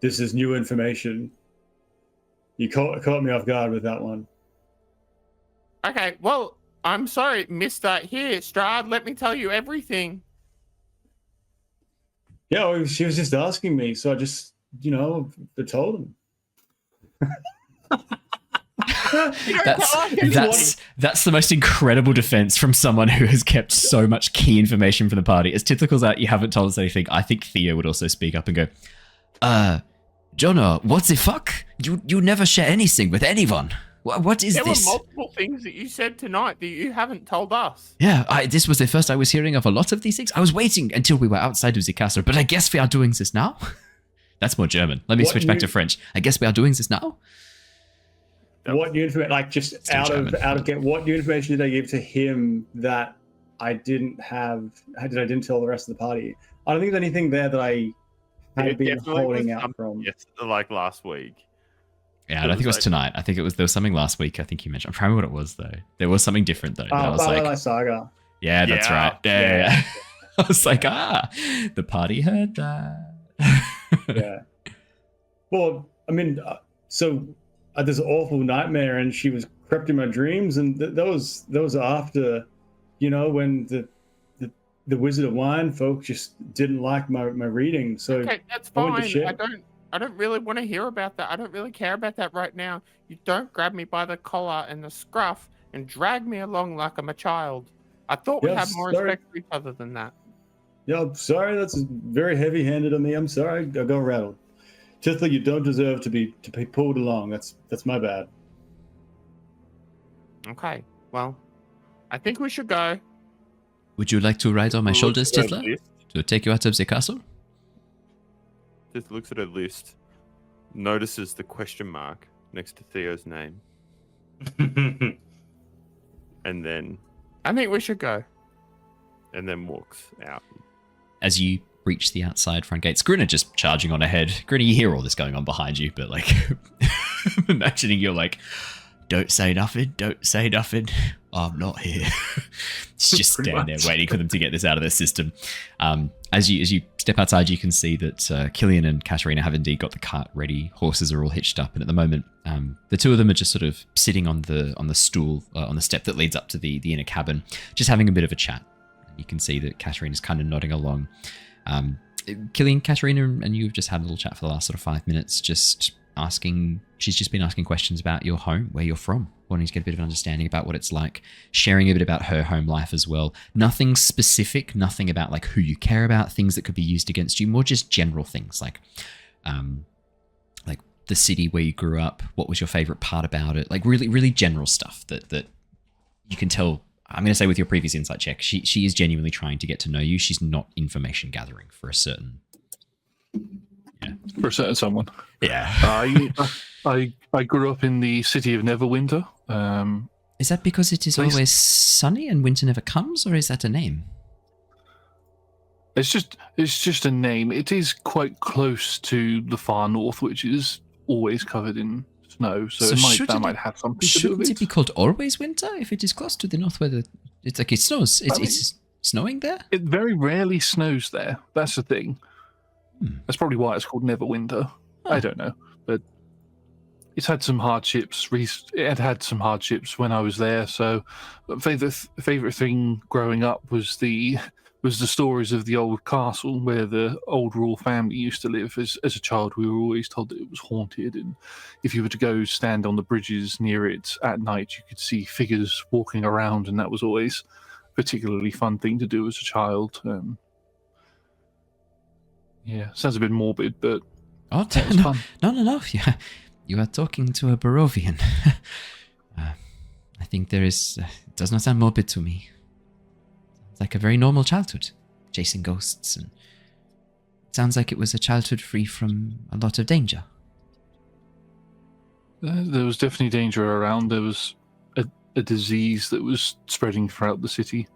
this is new information. You caught me off guard with that one. Okay, well, I'm sorry, Mr. Here, Strahd, let me tell you everything. Yeah, well, she was just asking me, so I just, I told him. That's the most incredible defense from someone who has kept so much key information from the party. As Tithla calls out, you haven't told us anything. I think Theo would also speak up and go, Jonor, what the fuck? You never share anything with anyone. What is There this? were multiple things that you said tonight that you haven't told us. Yeah, this was the first I was hearing of a lot of these things. I was waiting until we were outside of the castle, but I guess we are doing this now. That's more German. Let me switch back to French. I guess we are doing this now. What new information? Like just out of what new information did I give to him that I didn't have? I didn't tell the rest of the party. I don't think there's anything there that I had been holding out from. Yes, like last week. Yeah, I don't think it was tonight. I think there was something last week. I think you mentioned. I'm trying to remember what it was though. There was something different though. I was like, Saga. Yeah, that's right. Yeah. I was like, the party heard that. Yeah. Well, I mean, so I had this awful nightmare, and she was crept in my dreams, and those after, when the Wizard of Wine folk just didn't like my reading. So okay, that's fine. I don't really want to hear about that. I don't really care about that right now. You don't grab me by the collar and the scruff and drag me along like I'm a child. I thought we had more respect for each other than that. Yeah, I'm sorry. That's very heavy-handed of me. I'm sorry. I got rattled. Tithla, you don't deserve to be pulled along. That's my bad. Okay. Well, I think we should go. Would you like to ride on my shoulders, Tithla, to take you out of the castle? Just looks at her list, notices the question mark next to Theo's name, and then I think we should go. And then walks out. As you reach the outside front gates, Grinner just charging on ahead. Grinner, you hear all this going on behind you, but like, I'm imagining you're like, don't say nothing, I'm not here. It's just standing there waiting for them to get this out of their system. As you step outside, you can see that Killian and Katarina have indeed got the cart ready. Horses are all hitched up, and at the moment, the two of them are just sort of sitting on the stool, on the step that leads up to the inner cabin, just having a bit of a chat. You can see that Katarina's kind of nodding along. Killian, Katarina, and you have just had a little chat for the last sort of 5 minutes, she's just been asking questions about your home, where you're from, wanting to get a bit of an understanding about what it's like, sharing a bit about her home life as well. Nothing specific, nothing about like who you care about, things that could be used against you, more just general things like the city where you grew up, what was your favorite part about it, like really, really general stuff that you can tell. I'm going to say with your previous insight check, she is genuinely trying to get to know you. She's not information gathering for a certain... Yeah. For a certain someone. Yeah. I grew up in the city of Neverwinter. Is that because it is always sunny and winter never comes, or is that a name? It's just a name. It is quite close to the far north, which is always covered in snow, so that might have something to do with it. Shouldn't it be called always winter if it is close to the north where it's like it snows? It's snowing there? It very rarely snows there. That's the thing. That's probably why it's called Neverwinter. Oh. I don't know, but it's had some hardships. It had some hardships when I was there. So, favorite thing growing up was the stories of the old castle where the old royal family used to live. As a child, we were always told that it was haunted, and if you were to go stand on the bridges near it at night, you could see figures walking around, and that was always a particularly fun thing to do as a child. Yeah, sounds a bit morbid, but fun. No. You are talking to a Barovian. I think it does not sound morbid to me. It's like a very normal childhood, chasing ghosts, and it sounds like it was a childhood free from a lot of danger. There was definitely danger around. There was a disease that was spreading throughout the city.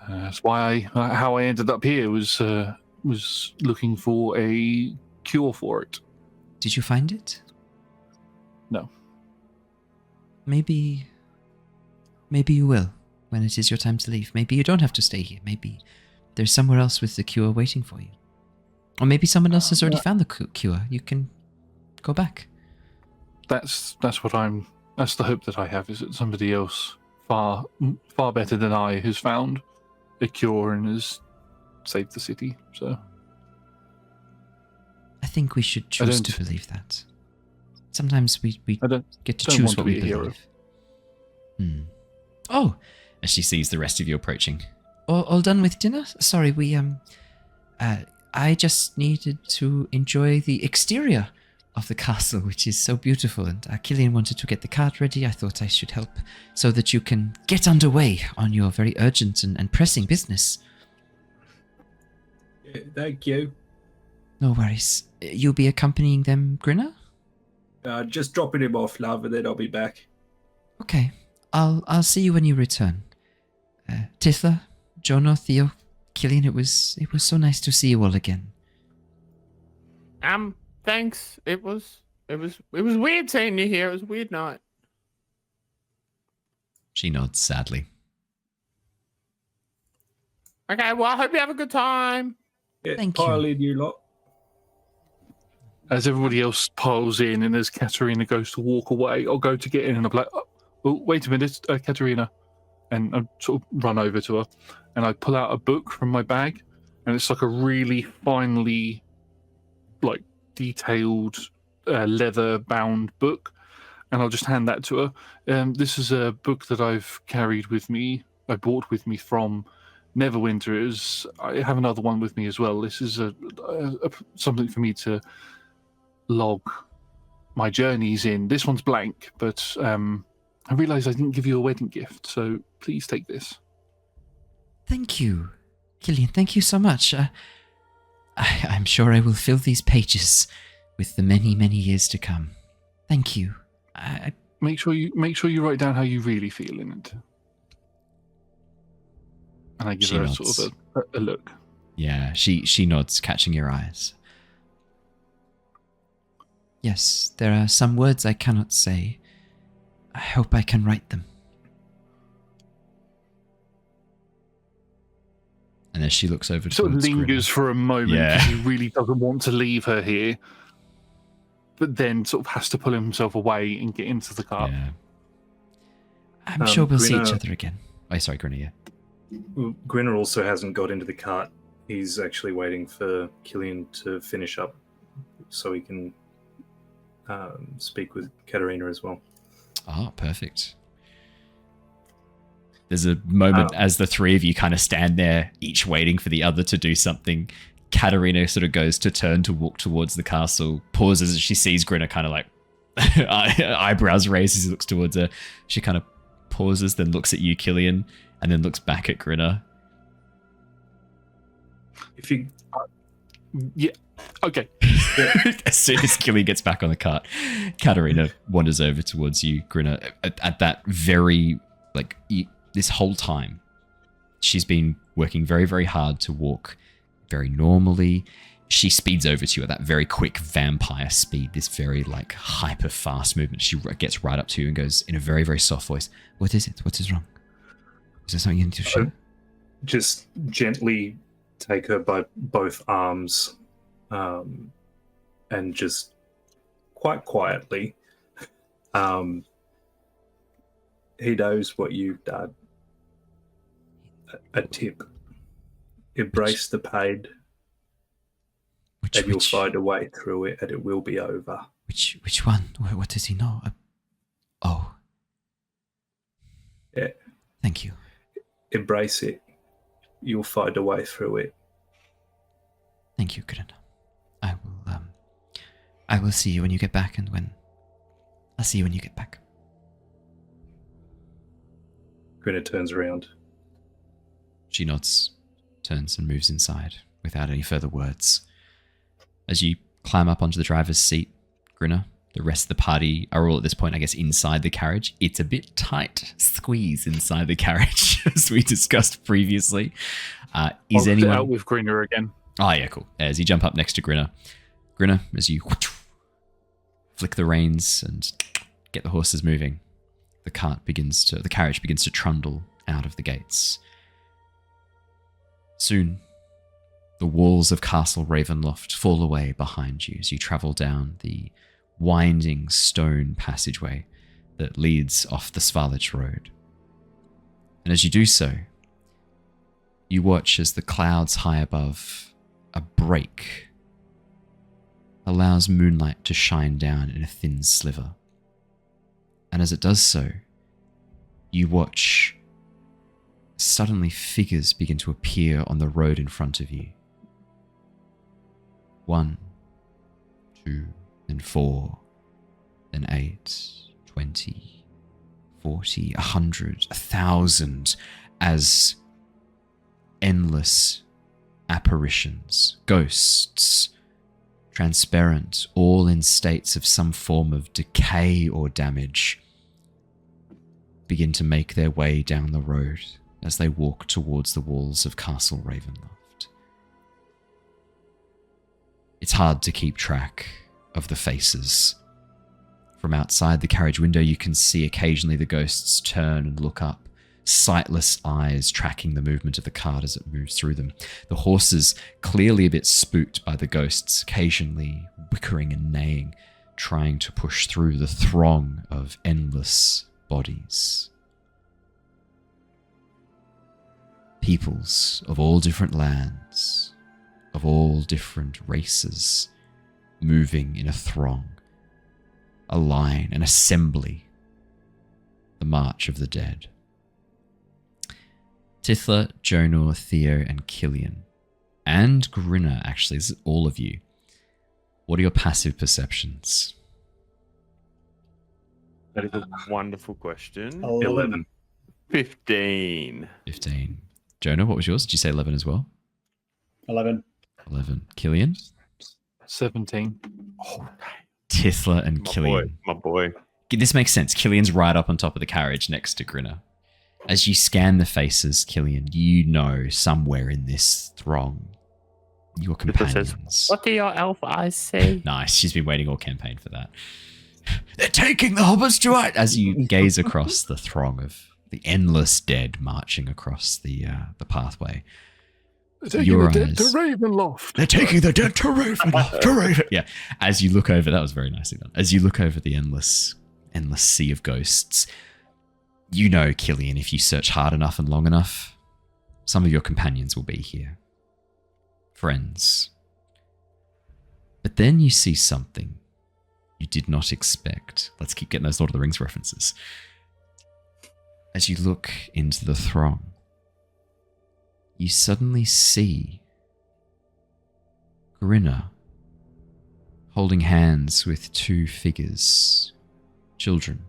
That's why how I ended up here was looking for a cure for it. Did you find it? No. Maybe you will when it is your time to leave. Maybe you don't have to stay here. Maybe there's somewhere else with the cure waiting for you. Or maybe someone else has already found the cure. You can go back. That's the hope that I have, is that somebody else far better than I has found a cure and has saved the city. So I think we should choose to believe that. Sometimes we get to choose what we believe. Oh, as she sees the rest of you approaching. All done with dinner? Sorry, I just needed to enjoy the exterior of the castle, which is so beautiful, and Killian wanted to get the cart ready. I thought I should help so that you can get underway on your very urgent and pressing business. Thank you. No worries. You'll be accompanying them, Grinner? Just dropping him off, love, and then I'll be back. Okay. I'll see you when you return. Tithla, Jonor, Theo, Killian, it was so nice to see you all again. Thanks. It was weird seeing you here. It was a weird night. She nods sadly. Okay, well, I hope you have a good time. Yeah, Thank pile you. in, you lot. As everybody else piles in, and as Katerina goes to walk away, I'll go to get in, and I'm like, oh wait a minute, Katerina. And I sort of run over to her, and I pull out a book from my bag, and it's like a really finely, like, detailed leather-bound book, and I'll just hand that to her. This is a book that I've carried with me. I brought with me from Neverwinter. I have another one with me as well. This is something for me to log my journeys in. This one's blank, but I realised I didn't give you a wedding gift, so please take this. Thank you, Killian. Thank you so much. I'm sure I will fill these pages with the many, many years to come. Thank you. Make sure you write down how you really feel in it. And I give She her nods. sort of a look. Yeah, she nods, catching your eyes. Yes, there are some words I cannot say. I hope I can write them. And as she looks over Sort of towards lingers for a moment Yeah. because he really doesn't want to leave her here, but then sort of has to pull himself away and get into the car. Yeah. I'm sure we'll see each Grinner- other again. Oh, sorry, Grinner, yeah. Grinner also hasn't got into the cart. He's actually waiting for Killian to finish up so he can speak with Katerina as well. Oh, perfect. There's a moment as the three of you kind of stand there, each waiting for the other to do something. Katerina sort of goes to turn to walk towards the castle, pauses as she sees Grinner kind of like eyebrows raised as he looks towards her. She kind of pauses, then looks at you, Killian, and then looks back at Grinner. If you Yeah. Okay. As soon as Killian gets back on the cart, Katerina wanders over towards you, Grinner. At that very, this whole time, she's been working very, very hard to walk very normally. She speeds over to you at that very quick vampire speed, this very, hyper fast movement. She gets right up to you and goes in a very, very soft voice, "What is it? What is wrong? Is there something you need to show?" just gently take her by both arms and just quite quietly, he knows what you've done. A tip. Embrace the pain, and you'll find a way through it, and it will be over. Which one? What does he know? Oh. Yeah. Thank you. Embrace it. You'll find a way through it. Thank you, Grinner. I will see you when you get back, I'll see you when you get back. Grinner turns around. She nods, turns and moves inside without any further words. As you climb up onto the driver's seat, Grinner, the rest of the party are all at this point, I guess, inside the carriage. It's a bit tight squeeze inside the carriage, as we discussed previously. Is I'll anyone out with Grinner again? Oh, yeah, cool. As you jump up next to Grinner, as you flick the reins and get the horses moving, the carriage begins to trundle out of the gates. Soon, the walls of Castle Ravenloft fall away behind you as you travel down the winding stone passageway that leads off the Svalich Road. And as you do so, you watch as the clouds high above a break allows moonlight to shine down in a thin sliver. And as it does so, you watch suddenly figures begin to appear on the road in front of you. 1, 2, then 4, then 8, 20, 40, 100, 1,000, as endless apparitions, ghosts, transparent, all in states of some form of decay or damage, begin to make their way down the road as they walk towards the walls of Castle Ravenloft. It's hard to keep track of the faces. From outside the carriage window, you can see occasionally the ghosts turn and look up, sightless eyes tracking the movement of the cart as it moves through them. The horses, clearly a bit spooked by the ghosts, occasionally whickering and neighing, trying to push through the throng of endless bodies. Peoples of all different lands, of all different races, moving in a throng, a line, an assembly, the march of the dead. Tithla, Jonor, Theo, and Killian, and Grinner, actually, this is all of you. What are your passive perceptions? That is a wonderful question. 11. 15. 15. Jonor, what was yours? Did you say 11 as well? 11. 11. Killian? 17. Tithla and My Killian. boy. This makes sense. Killian's right up on top of the carriage next to Grinner. As you scan the faces, Killian, you know somewhere in this throng, your companions. What do your elf eyes see? Nice. She's been waiting all campaign for that. They're taking the hobbits to it! As you gaze across the throng of the endless dead marching across the pathway. They're taking the dead to Ravenloft. They're taking the dead to Ravenloft. Yeah. As you look over, that was very nicely done. As you look over the endless sea of ghosts, you know, Killian, if you search hard enough and long enough, some of your companions will be here. Friends. But then you see something you did not expect. Let's keep getting those Lord of the Rings references. As you look into the throng, you suddenly see Grinner holding hands with two figures, children,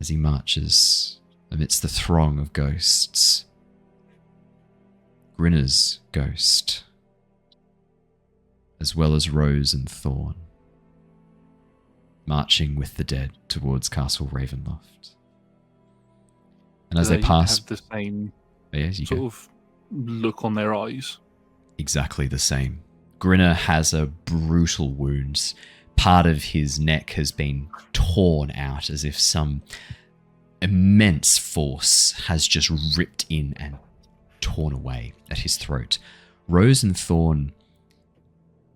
as he marches amidst the throng of ghosts. Grinner's ghost, as well as Rose and Thorn, marching with the dead towards Castle Ravenloft. And as they pass, have the same yes, you sort go. of look on their eyes. Exactly the same. Grinner has a brutal wound. Part of his neck has been torn out as if some immense force has just ripped in and torn away at his throat. Rose and Thorn,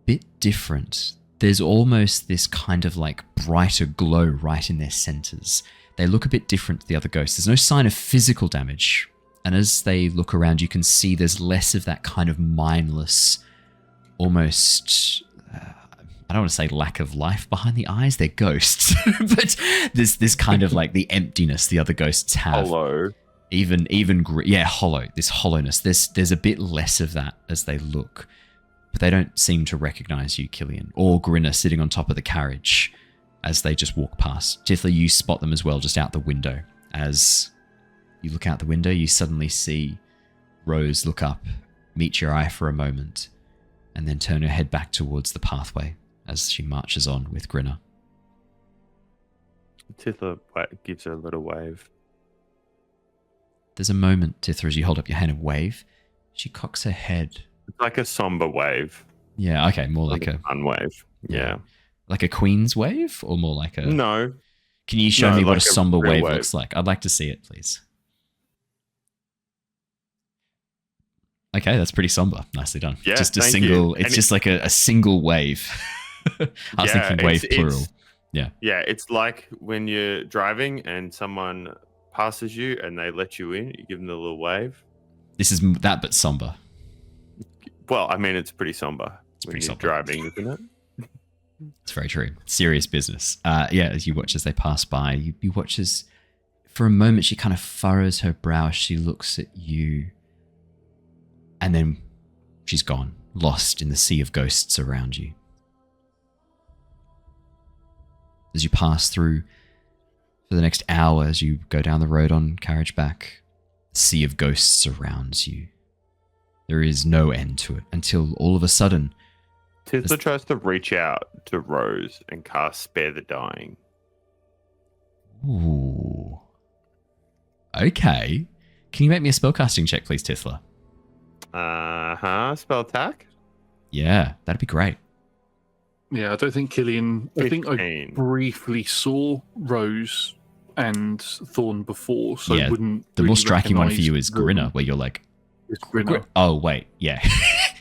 bit different. There's almost this kind of like brighter glow right in their centers. They look a bit different to the other ghosts. There's no sign of physical damage. And as they look around, you can see there's less of that kind of mindless, almost, I don't want to say lack of life behind the eyes. They're ghosts. But there's this kind of like the emptiness the other ghosts have. Hollow. Hollow. This hollowness. There's a bit less of that as they look. But they don't seem to recognize you, Killian, or Grinner sitting on top of the carriage as they just walk past. Tithla, you spot them as well, just out the window. As you look out the window, you suddenly see Rose look up, meet your eye for a moment, and then turn her head back towards the pathway as she marches on with Grinner. Tithla gives her a little wave. There's a moment, Tithla, as you hold up your hand and wave. She cocks her head. It's like a somber wave. Yeah, okay, more like a fun wave. Yeah. Like a queen's wave, or more like a... No. Can you show me what like a somber real wave looks like? I'd like to see it, please. Okay, that's pretty somber. Nicely done. Yeah, just a thank single. you. It's And just like a single wave. I was thinking wave plural. Yeah. Yeah, it's like when you're driving and someone passes you and they let you in, you give them the little wave. This is that, but somber. Well, I mean, it's pretty somber when pretty you're somber. driving, isn't it? It's very true. Serious business. As you watch as they pass by, you watch as for a moment she kind of furrows her brow as she looks at you. And then she's gone. lost in the sea of ghosts around you. As you pass through for the next hour, as you go down the road on carriage back, the sea of ghosts surrounds you. There is no end to it until all of a sudden... Tithla tries to reach out to Rose and cast Spare the Dying. Ooh. Okay. Can you make me a spellcasting check, please, Tithla? Spell attack? Yeah, that'd be great. Yeah, I don't think Killian... I think I 15. briefly saw Rose and Thorn before, so Yeah, wouldn't The really more striking one for recognise you is them. Grinner, where you're like, It's Grinner. oh, wait, yeah.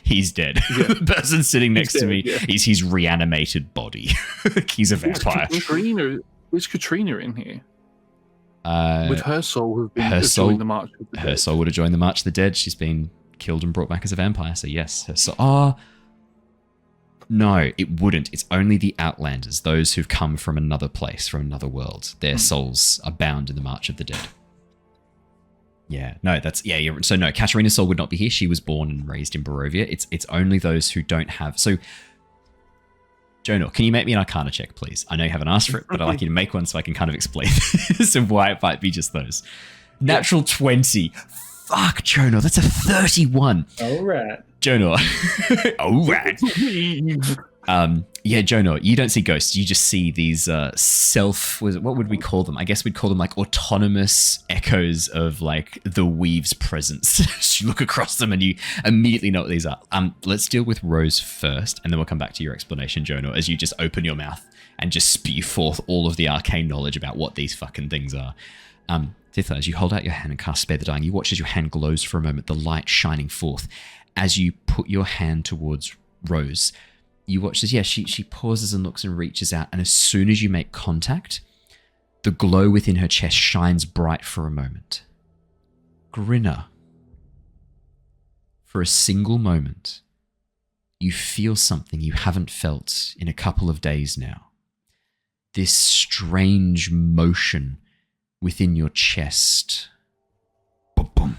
He's dead. Yeah. The person sitting next to dead, me yeah. is his reanimated body. He's a vampire. Is Katrina in here? Uh, Would her soul have been her have soul- joined the March of the Her Dead? soul would have joined the March of the Dead. She's been killed and brought back as a vampire, so yes. Her soul... no, it wouldn't. It's only the Outlanders, those who've come from another place, from another world. Their souls are bound in the March of the Dead. Yeah, no, that's... yeah, so no, Katarina's soul would not be here. She was born and raised in Barovia. It's only those who don't have... So, Jonor, can you make me an Arcana check, please? I know you haven't asked for it, but I'd like you to make one so I can kind of explain this and why it might be just those. Natural 20. Fuck, Jonor, that's a 31. All right. Jonor. Oh, right. Yeah, Jonor, you don't see ghosts. You just see these what would we call them? I guess we'd call them like autonomous echoes of like the Weave's presence. You look across them and you immediately know what these are. Let's deal with Rose first, and then we'll come back to your explanation, Jonor, as you just open your mouth and just spew forth all of the arcane knowledge about what these fucking things are. Tithla, as you hold out your hand and cast Spare the Dying, you watch as your hand glows for a moment, the light shining forth. As you put your hand towards Rose, you watch as, she pauses and looks and reaches out, and as soon as you make contact, the glow within her chest shines bright for a moment. Grinner. For a single moment, you feel something you haven't felt in a couple of days now. This strange motion within your chest. Boom, boom.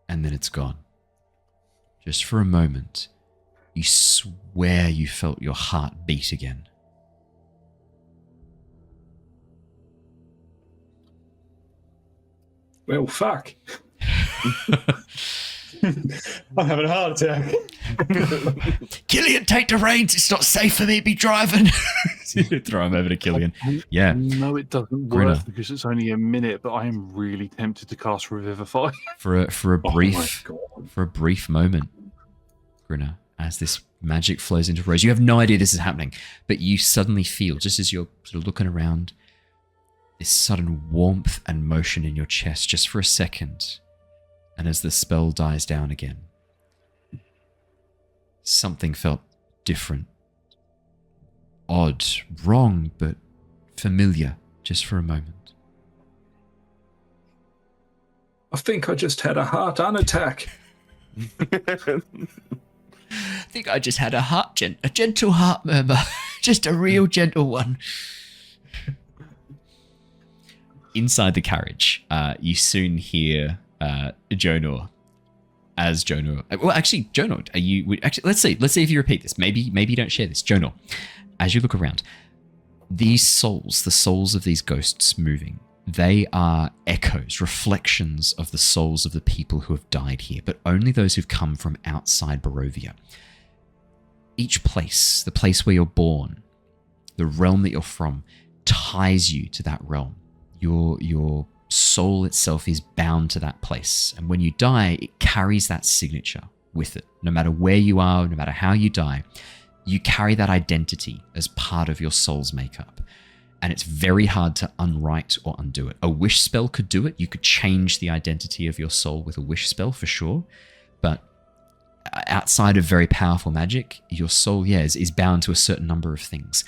And then it's gone. Just for a moment, you swear you felt your heart beat again. Well, fuck. I'm having a heart attack. Killian, take the reins. It's not safe for me to be driving. Throw him over to Killian. Yeah. No, it doesn't Grinner. work because it's only a minute, but I am really tempted to cast Revivify. For a Oh brief moment, Grinner, as this magic flows into Rose, you have no idea this is happening, but you suddenly feel, just as you're sort of looking around, this sudden warmth and motion in your chest just for a second. And as the spell dies down again, something felt different. Odd, wrong, but familiar, just for a moment. I think I just had a heart attack. I think I just had a gentle heart murmur. Just a real gentle one. Inside the carriage, you soon hear Jonor as Jonor. Well, actually, Jonor, are you? Actually, let's see if you repeat this. Maybe you don't share this. Jonor, as you look around, these souls, the souls of these ghosts moving, they are echoes, reflections of the souls of the people who have died here, but only those who've come from outside Barovia. Each place, the place where you're born, the realm that you're from, ties you to that realm. Your soul itself is bound to that place. And when you die, it carries that signature with it. No matter where you are, no matter how you die, you carry that identity as part of your soul's makeup. And it's very hard to unwrite or undo it. A wish spell could do it. You could change the identity of your soul with a wish spell for sure. But outside of very powerful magic, your soul, is bound to a certain number of things.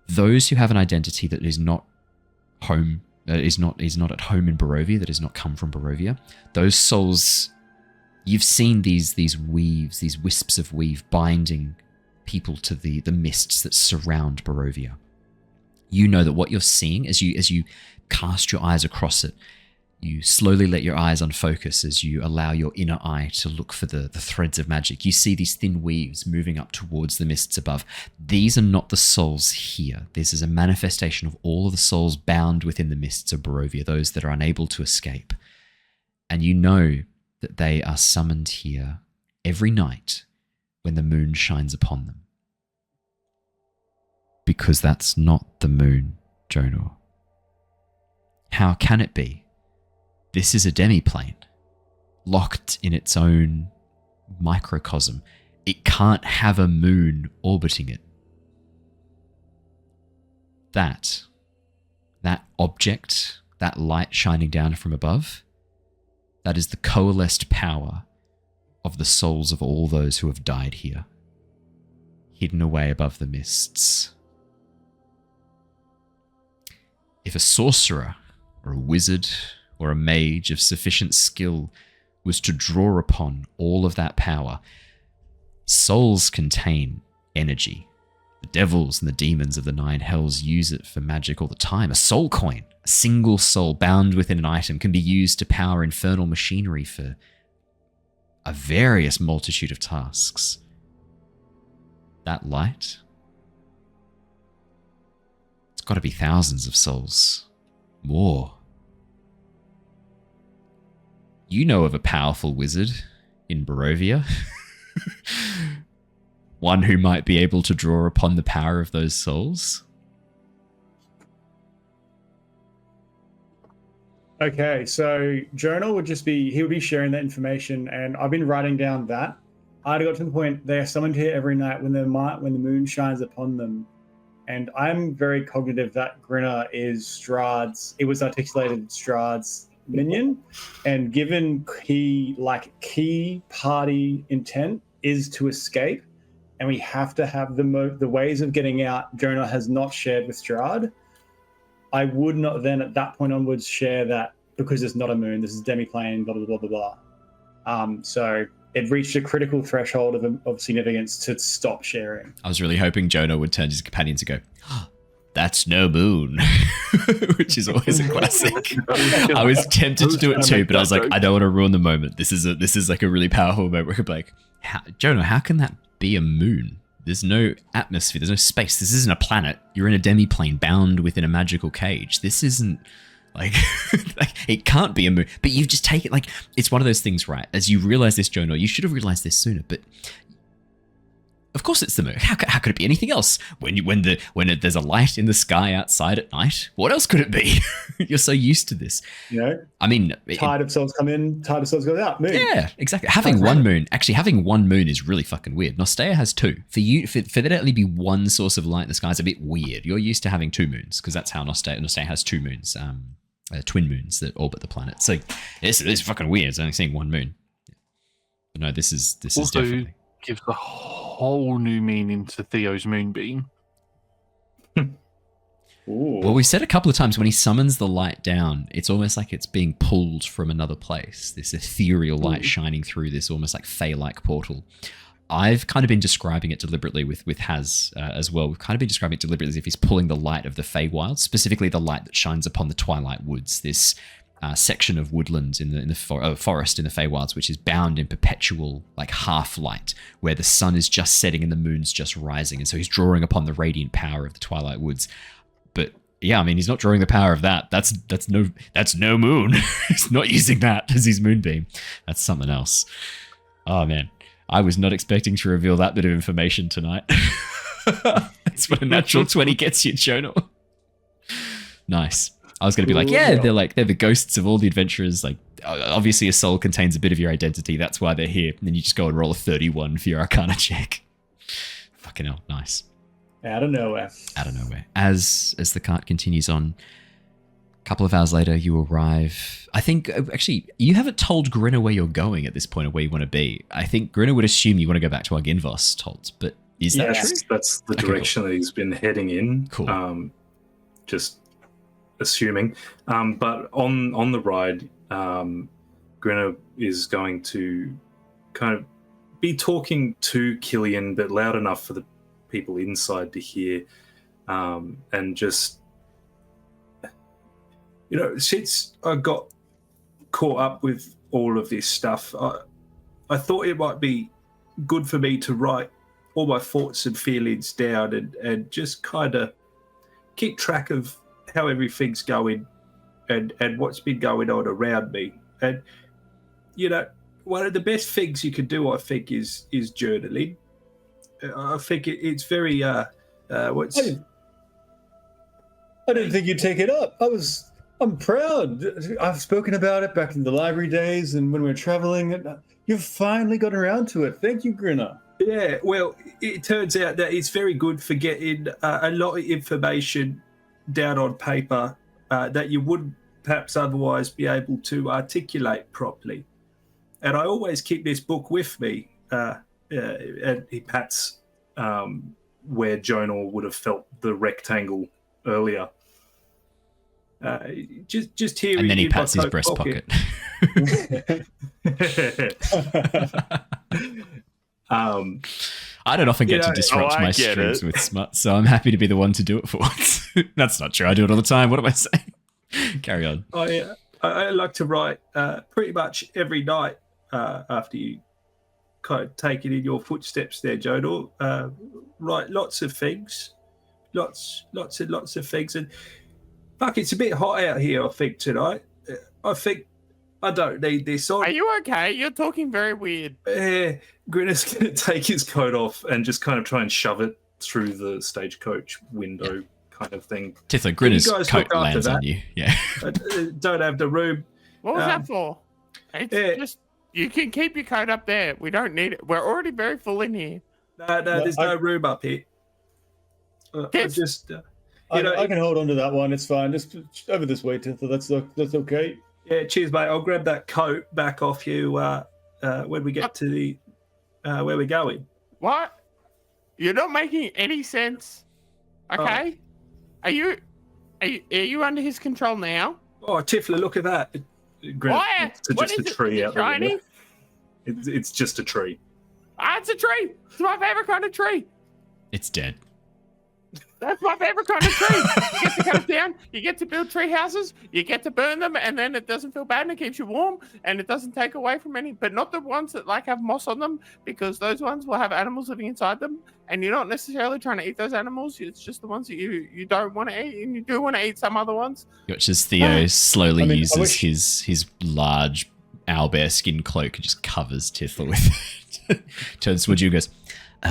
Those who have an identity that is not home, is not at home in Barovia, that has not come from Barovia, those souls, you've seen these weaves, these wisps of weave binding people to the mists that surround Barovia. You know that what you're seeing as you cast your eyes across it You slowly let your eyes unfocus as you allow your inner eye to look for the threads of magic. You see these thin weaves moving up towards the mists above. These are not the souls here. This is a manifestation of all of the souls bound within the mists of Barovia, those that are unable to escape. And you know that they are summoned here every night when the moon shines upon them. Because that's not the moon, Jonor. How can it be? This is a demiplane, locked in its own microcosm. It can't have a moon orbiting it. That object, that light shining down from above, that is the coalesced power of the souls of all those who have died here, hidden away above the mists. If a sorcerer or a wizard or a mage of sufficient skill was to draw upon all of that power, souls contain energy. The devils and the demons of the nine hells use it for magic all the time. A soul coin, a single soul bound within an item, can be used to power infernal machinery for a various multitude of tasks. That light, it's got to be thousands of souls. More. You know of a powerful wizard in Barovia. One who might be able to draw upon the power of those souls. Okay, so Jonor would be sharing that information, and I've been writing down that. I got to the point they are summoned here every night when the moon shines upon them. And I'm very cognitive that Grinner is Strahd's, it was articulated Strahd's minion, and given key party intent is to escape, and we have to have the ways of getting out Jonor has not shared with Strahd. I would not then at that point onwards share that, because it's not a moon, this is demiplane, blah blah blah blah blah. So it reached a critical threshold of significance to stop sharing. I was really hoping Jonor would turn to his companion to go, oh, that's no moon, which is always a classic. I was tempted to do it too, but I was like, I don't want to ruin the moment. This is like a really powerful moment where I'm like, Jonor, how can that be a moon? There's no atmosphere, there's no space. This isn't a planet. You're in a demiplane bound within a magical cage. This isn't like, it can't be a moon. But you just take it like, it's one of those things, right? As you realize this, Jonor, you should have realized this sooner, but of course it's the moon. How could it be anything else? When there's a light in the sky outside at night, what else could it be? You're so used to this. You know, I mean, tide of souls come in, tide of souls go out. Moon. Yeah, exactly. Having one moon is really fucking weird. Nostea has two. For there to only be one source of light in the sky is a bit weird. You're used to having two moons because that's how Nostea has two moons, twin moons that orbit the planet. So it's fucking weird. It's only seeing one moon. But no, this is also definitely gives a whole new meaning to Theo's moonbeam. Well, we said a couple of times when he summons the light down, it's almost like it's being pulled from another place. This ethereal light shining through this almost like Fey-like portal. I've kind of been describing it deliberately with Haz as well. We've kind of been describing it deliberately as if he's pulling the light of the Feywild, specifically the light that shines upon the Twilight Woods, this section of woodland in the forest in the Feywilds, which is bound in perpetual like half light, where the sun is just setting and the moon's just rising, and so he's drawing upon the radiant power of the Twilight Woods. But yeah, I mean, he's not drawing the power of that. That's no moon. He's not using that as his moonbeam. That's something else. Oh man, I was not expecting to reveal that bit of information tonight. That's what a natural 20 gets you, Jonor. Nice. I was going to be like, yeah, they're the ghosts of all the adventurers. Like, obviously a soul contains a bit of your identity. That's why they're here. And then you just go and roll a 31 for your Arcana check. Fucking hell, nice. Out of nowhere. As the cart continues on, a couple of hours later, you arrive. I think, actually, you haven't told Grinner where you're going at this point or where you want to be. I think Grinner would assume you want to go back to Arginvos, Tolt. But is that true? That's the direction that he's been heading in. Cool. Just assuming. But on the ride, Grinner is going to kind of be talking to Killian, but loud enough for the people inside to hear, and just, since I got caught up with all of this stuff, I thought it might be good for me to write all my thoughts and feelings down and just kind of keep track of how everything's going and what's been going on around me. And, one of the best things you can do, I think, is journaling. I think it's very, I didn't think you'd take it up. I'm proud. I've spoken about it back in the library days and when we were traveling. You've finally got around to it. Thank you, Grinner. Yeah, well, it turns out that it's very good for getting a lot of information down on paper that you wouldn't perhaps otherwise be able to articulate properly. And I always keep this book with me. And he pats where Jonor would have felt the rectangle earlier. Just here. And then he pats his breast pocket. I don't often get to disrupt my streams with smut, so I'm happy to be the one to do it for once. That's not true. I do it all the time. What am I saying? Carry on. I like to write pretty much every night after you kind of take it in your footsteps there, Jonor. Write lots of things. Lots and lots of things. And fuck, it's a bit hot out here, I think, tonight. I don't need this on. Are you okay? You're talking very weird. Grinner's going to take his coat off and just kind of try and shove it through the stagecoach window kind of thing. Tithla, Grinner's coat lands on you. Yeah. I don't have the room. What was that for? It's just, you can keep your coat up there. We don't need it. We're already very full in here. No, there's no room up here. I can hold on to that one. It's fine. Just over this way, Tithla. That's okay. Yeah, cheers, mate. I'll grab that coat back off you when we get to the where we're going. What? You're not making any sense. Okay. Are you under his control now? Oh, Tithla, look at that. Why? It's just a tree out there. It's just a tree. It's a tree. It's my favorite kind of tree. It's dead. That's my favorite kind of tree. You get to cut it down. You get to build tree houses. You get to burn them, and then it doesn't feel bad and it keeps you warm, and it doesn't take away from any. But not the ones that have moss on them, because those ones will have animals living inside them, and you're not necessarily trying to eat those animals. It's just the ones that you don't want to eat, and you do want to eat some other ones. Which is Theo slowly uses his large owlbear skin cloak and just covers Tithla with it. Turns towards you and goes,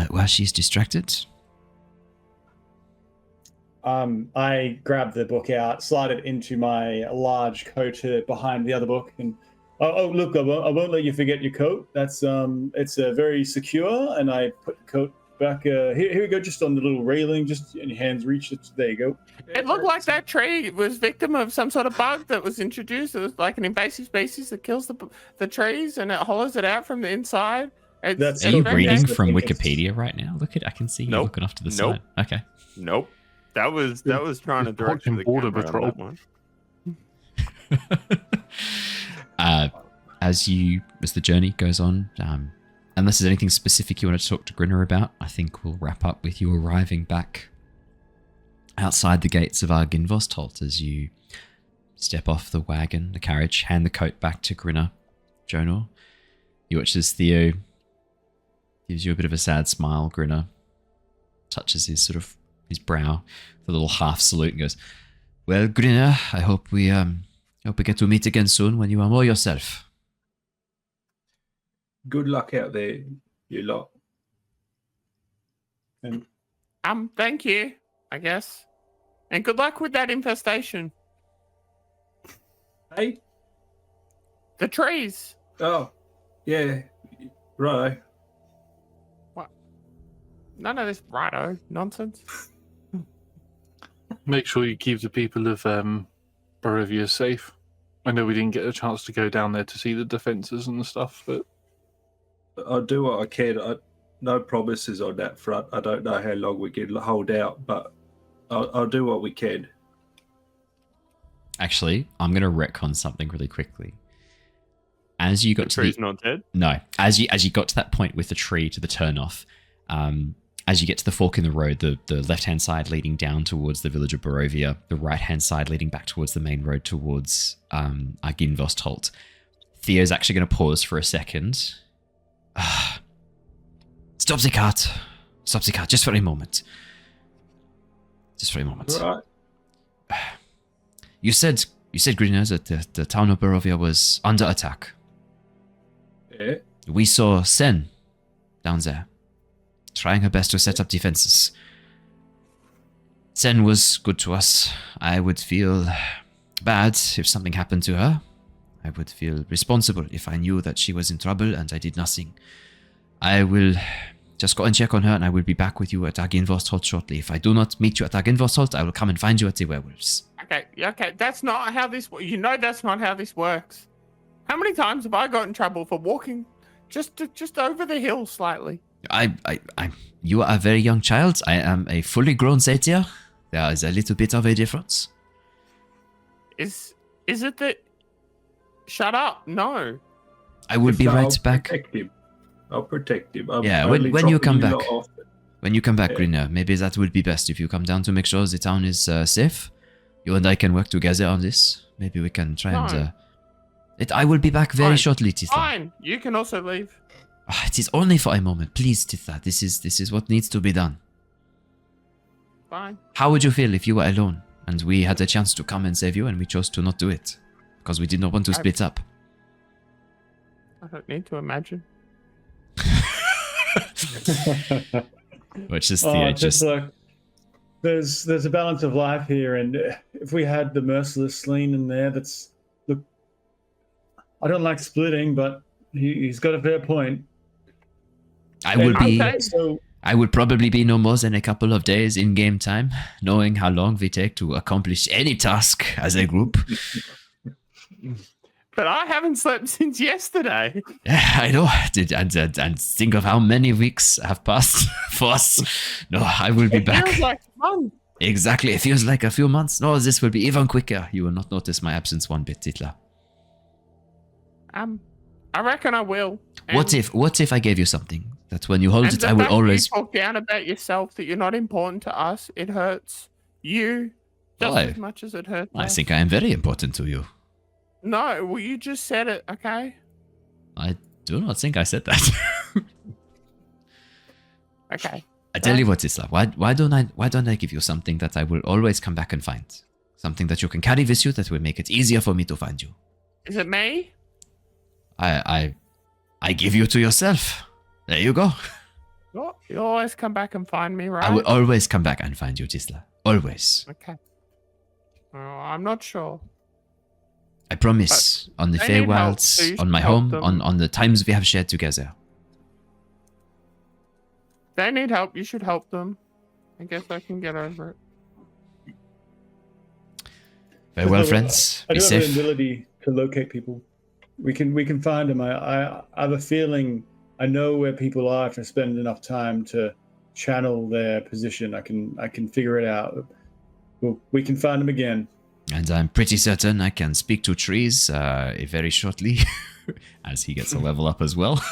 while she's distracted. I grab the book out, slide it into my large coat behind the other book, and look, I won't let you forget your coat. That's it's very secure, and I put the coat back. Here we go, just on the little railing, just in your hands reach. There you go. It looked like that tree was victim of some sort of bug that was introduced. It was like an invasive species that kills the trees and it hollows it out from the inside. Are you reading from Wikipedia right now? I can see you looking off to the side. Okay. Nope. That was trying to direct the border camera patrol. on that one. As the journey goes on, unless there's anything specific you want to talk to Grinner about, I think we'll wrap up with you arriving back outside the gates of Arginvostolt as you step off the wagon, the carriage, hand the coat back to Grinner. Jonor, you watch as Theo gives you a bit of a sad smile. Grinner touches his brow with a little half salute and goes, "Well, Grinner, I hope we get to meet again soon when you are more yourself." Good luck out there, you lot. And thank you, I guess. And good luck with that infestation. Hey? The trees. Oh, yeah. Right. What? None of this righto nonsense. Make sure you keep the people of Barovia safe. I know we didn't get a chance to go down there to see the defences and the stuff, but I'll do what I can. No promises on that front. I don't know how long we can hold out, but I'll do what we can. Actually, I'm going to retcon something really quickly. As you got the tree's not dead? No. As you got to that point with the tree to the turnoff, as you get to the fork in the road, the left-hand side leading down towards the village of Barovia, the right-hand side leading back towards the main road towards Arginvost Holt, Theo's actually going to pause for a second. Stop the cart. Stop the cart, just for a moment. Just for a moment. Right. You said, Grinner, that the town of Barovia was under attack. Yeah. We saw Sen down there, trying her best to set up defenses. Sen was good to us. I would feel bad if something happened to her. I would feel responsible if I knew that she was in trouble and I did nothing. I will just go and check on her, and I will be back with you at Arginvost Holt shortly. If I do not meet you at Arginvost Holt, I will come and find you at the werewolves. Okay, that's not how this. You know that's not how this works. How many times have I got in trouble for walking just over the hill slightly? You are a very young child. I am a fully grown satyr. There is a little bit of a difference. Is it that? Shut up! No. I will be right back. I'll protect him. Yeah, when you come back. When you come back, Grinner, maybe that would be best if you come down to make sure the town is safe. You and I can work together on this. Maybe we can try and... I will be back very shortly, Tithla. Fine, you can also leave. It is only for a moment. Please, Tithla, this is what needs to be done. Fine. How would you feel if you were alone and we had a chance to come and save you and we chose to not do it? Because we did not want to split up. I don't need to imagine. Which is just like, there's a balance of life here, and if we had the merciless Sleen in there, look, I don't like splitting, but he's got a fair point. I would probably be no more than a couple of days in game time, knowing how long we take to accomplish any task as a group. But I haven't slept since yesterday. Yeah, I know. And think of how many weeks have passed for us. No, I will be back. It feels like a month. Exactly. It feels like a few months. No, this will be even quicker. You will not notice my absence one bit, Tithla. I reckon I will. What if I gave you something that when you hold it, I will always... You talk down about yourself, that you're not important to us. It hurts you just as much as it hurts us. I think I am very important to you. No, well, you just said it, okay? I do not think I said that. Okay. I tell you what, Tithla, why don't I give you something that I will always come back and find? Something that you can carry with you that will make it easier for me to find you. Is it me? I give you to yourself. There you go. You always come back and find me, right? I will always come back and find you, Tithla. Always. Okay. Oh, I'm not sure. I promise, on the Feywilds, so on my home, on the times we have shared together. They need help, you should help them. I guess I can get over it. Very well, friends. I Be do safe. have the ability to locate people. We can find them. I have a feeling I know where people are if I spend enough time to channel their position. I can figure it out. We can find them again. And I'm pretty certain I can speak to trees very shortly, as he gets a level up as well.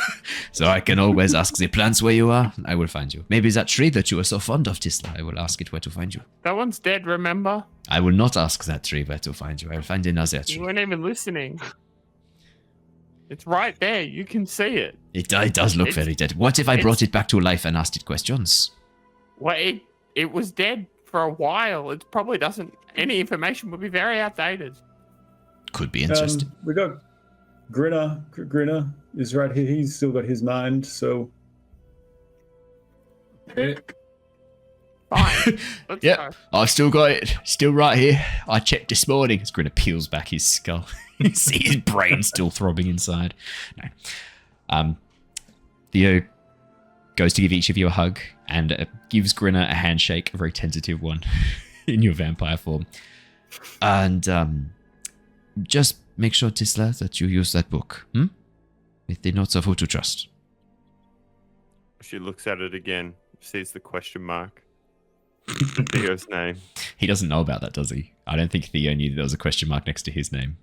So I can always ask the plants where you are, and I will find you. Maybe that tree that you are so fond of, Tithla, I will ask it where to find you. That one's dead, remember? I will not ask that tree where to find you. I will find another tree. You weren't even listening. It's right there. You can see it. It does look very dead. What if I brought it back to life and asked it questions? Well, it was dead for a while. It probably doesn't... Any information would be very outdated. Could be interesting. We got Grinner. Grinner is right here. He's still got his mind, so... Fine. Let's go. I've still got it. Still right here. I checked this morning. As Grinner peels back his skull. You see his brain still throbbing inside. No. Theo goes to give each of you a hug and gives Grinner a handshake, a very tentative one, in your vampire form. And just make sure, Tithla, that you use that book. With the notes of who to trust. She looks at it again, sees the question mark. Theo's name. He doesn't know about that, does he? I don't think Theo knew that there was a question mark next to his name.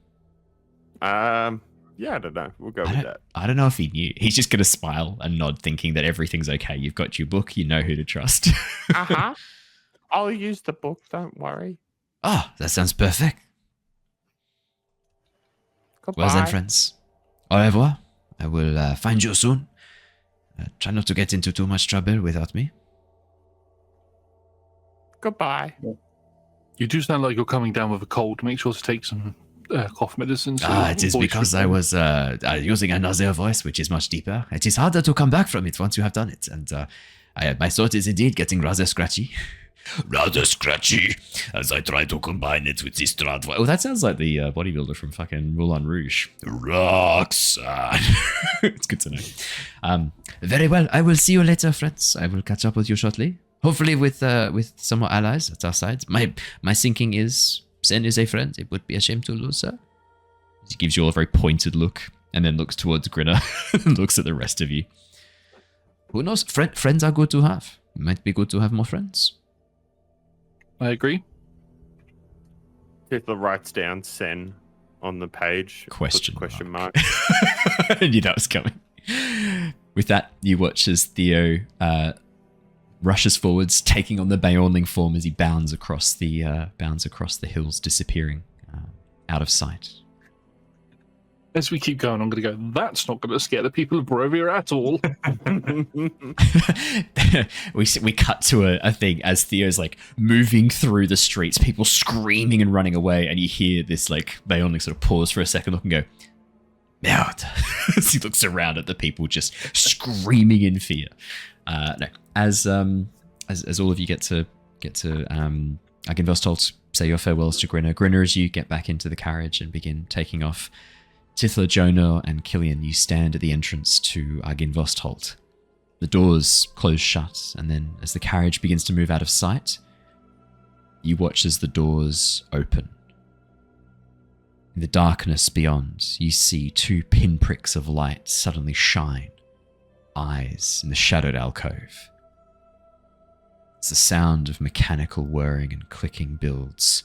Yeah, I don't know. We'll go with that. I don't know if he knew. He's just going to smile and nod, thinking that everything's okay. You've got your book. You know who to trust. Uh-huh. I'll use the book. Don't worry. Oh, that sounds perfect. Goodbye. Well then, friends. Au revoir. I will find you soon. Try not to get into too much trouble without me. Goodbye. You do sound like you're coming down with a cold. Make sure to take some cough medicine. So It is because I was using another voice, which is much deeper. It is harder to come back from it once you have done it. And my throat is indeed getting rather scratchy. Rather scratchy as I try to combine it with this Strahd voice. Oh, that sounds like the bodybuilder from fucking Moulin Rouge. Roxanne. It's good to know. Very well. I will see you later, friends. I will catch up with you shortly. Hopefully with some more allies at our side. My thinking is Sen is a friend. It would be a shame to lose her. He gives you all a very pointed look and then looks towards Grinner and looks at the rest of you. Who knows? Friends are good to have. It might be good to have more friends. I agree. Tithla writes down Sen on the page. Question mark. I knew that was coming. With that, you watch as Theo rushes forwards, taking on the Beorning form as he bounds across the hills, disappearing out of sight. As we keep going, I'm going to go, that's not going to scare the people of Barovia at all. we cut to a thing as Theo's like moving through the streets, people screaming and running away, and you hear this like Beorning sort of pause for a second, look and go, Merde. As he looks around at the people just screaming in fear. No, as all of you get to Aginvostholt, say your farewells to Grinner. Grinner, as you get back into the carriage and begin taking off, Tithla, Jonor, and Killian, you stand at the entrance to Aginvostholt. The doors close shut, and then as the carriage begins to move out of sight, you watch as the doors open. In the darkness beyond, you see two pinpricks of light suddenly shine. Eyes in the shadowed alcove. As the sound of mechanical whirring and clicking builds,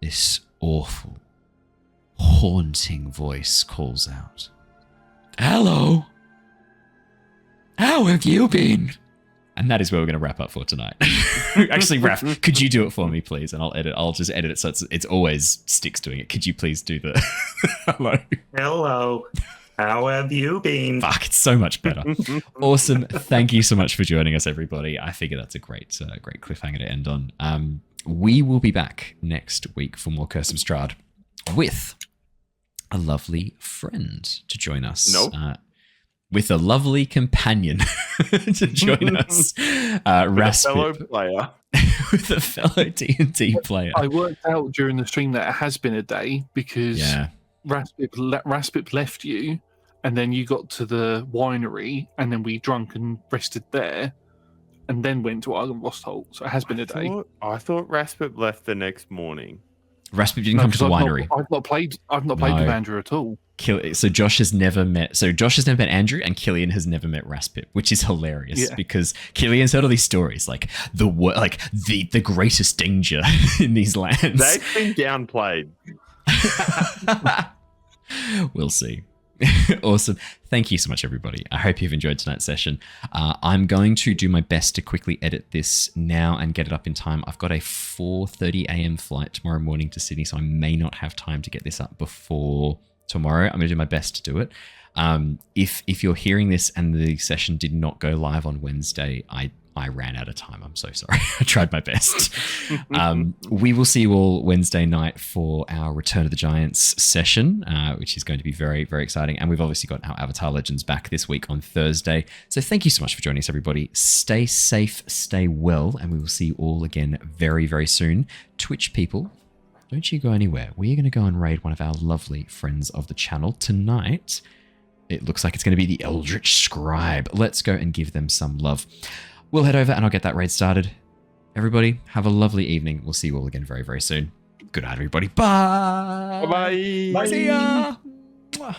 this awful, haunting voice calls out, "Hello! How have you been?" And that is where we're going to wrap up for tonight. Actually, Raph, could you do it for me, please? And I'll just edit it so it's always Styx doing it. Could you please do the hello? Hello. How have you been? Fuck, it's so much better. Awesome. Thank you so much for joining us, everybody. I figure that's a great cliffhanger to end on. We will be back next week for more Curse of Strahd with a lovely friend to join us. Nope. With a lovely companion to join us. Raspip. Fellow player. With a fellow D&D player. I worked out during the stream that it has been a day because Raspip left you, and then you got to the winery, and then we drunk and rested there, and then went to Aginvostholt. So it has been a day. I thought Raspip left the next morning. Raspip didn't come to the winery. I've not played with Andrew at all. So Josh has never met Andrew, and Killian has never met Raspip, which is hilarious because Killian's heard all these stories, like the greatest danger in these lands. They've been downplayed. We'll see. Awesome. Thank you so much, everybody. I hope you've enjoyed tonight's session. I'm going to do my best to quickly edit this now and get it up in time. I've got a 4:30 a.m. flight tomorrow morning to Sydney, so I may not have time to get this up before tomorrow. I'm going to do my best to do it. If you're hearing this and the session did not go live on Wednesday, I ran out of time. I'm so sorry. I tried my best. We will see you all Wednesday night for our Return of the Giants session, which is going to be very, very exciting. And we've obviously got our Avatar Legends back this week on Thursday. So thank you so much for joining us, everybody. Stay safe, stay well, and we will see you all again very, very soon. Twitch people, don't you go anywhere. We're going to go and raid one of our lovely friends of the channel tonight. It looks like it's going to be the Eldritch Scribe. Let's go and give them some love. We'll head over and I'll get that raid started. Everybody, have a lovely evening. We'll see you all again very, very soon. Good night, everybody. Bye. Bye-bye. Bye. See ya. Mwah.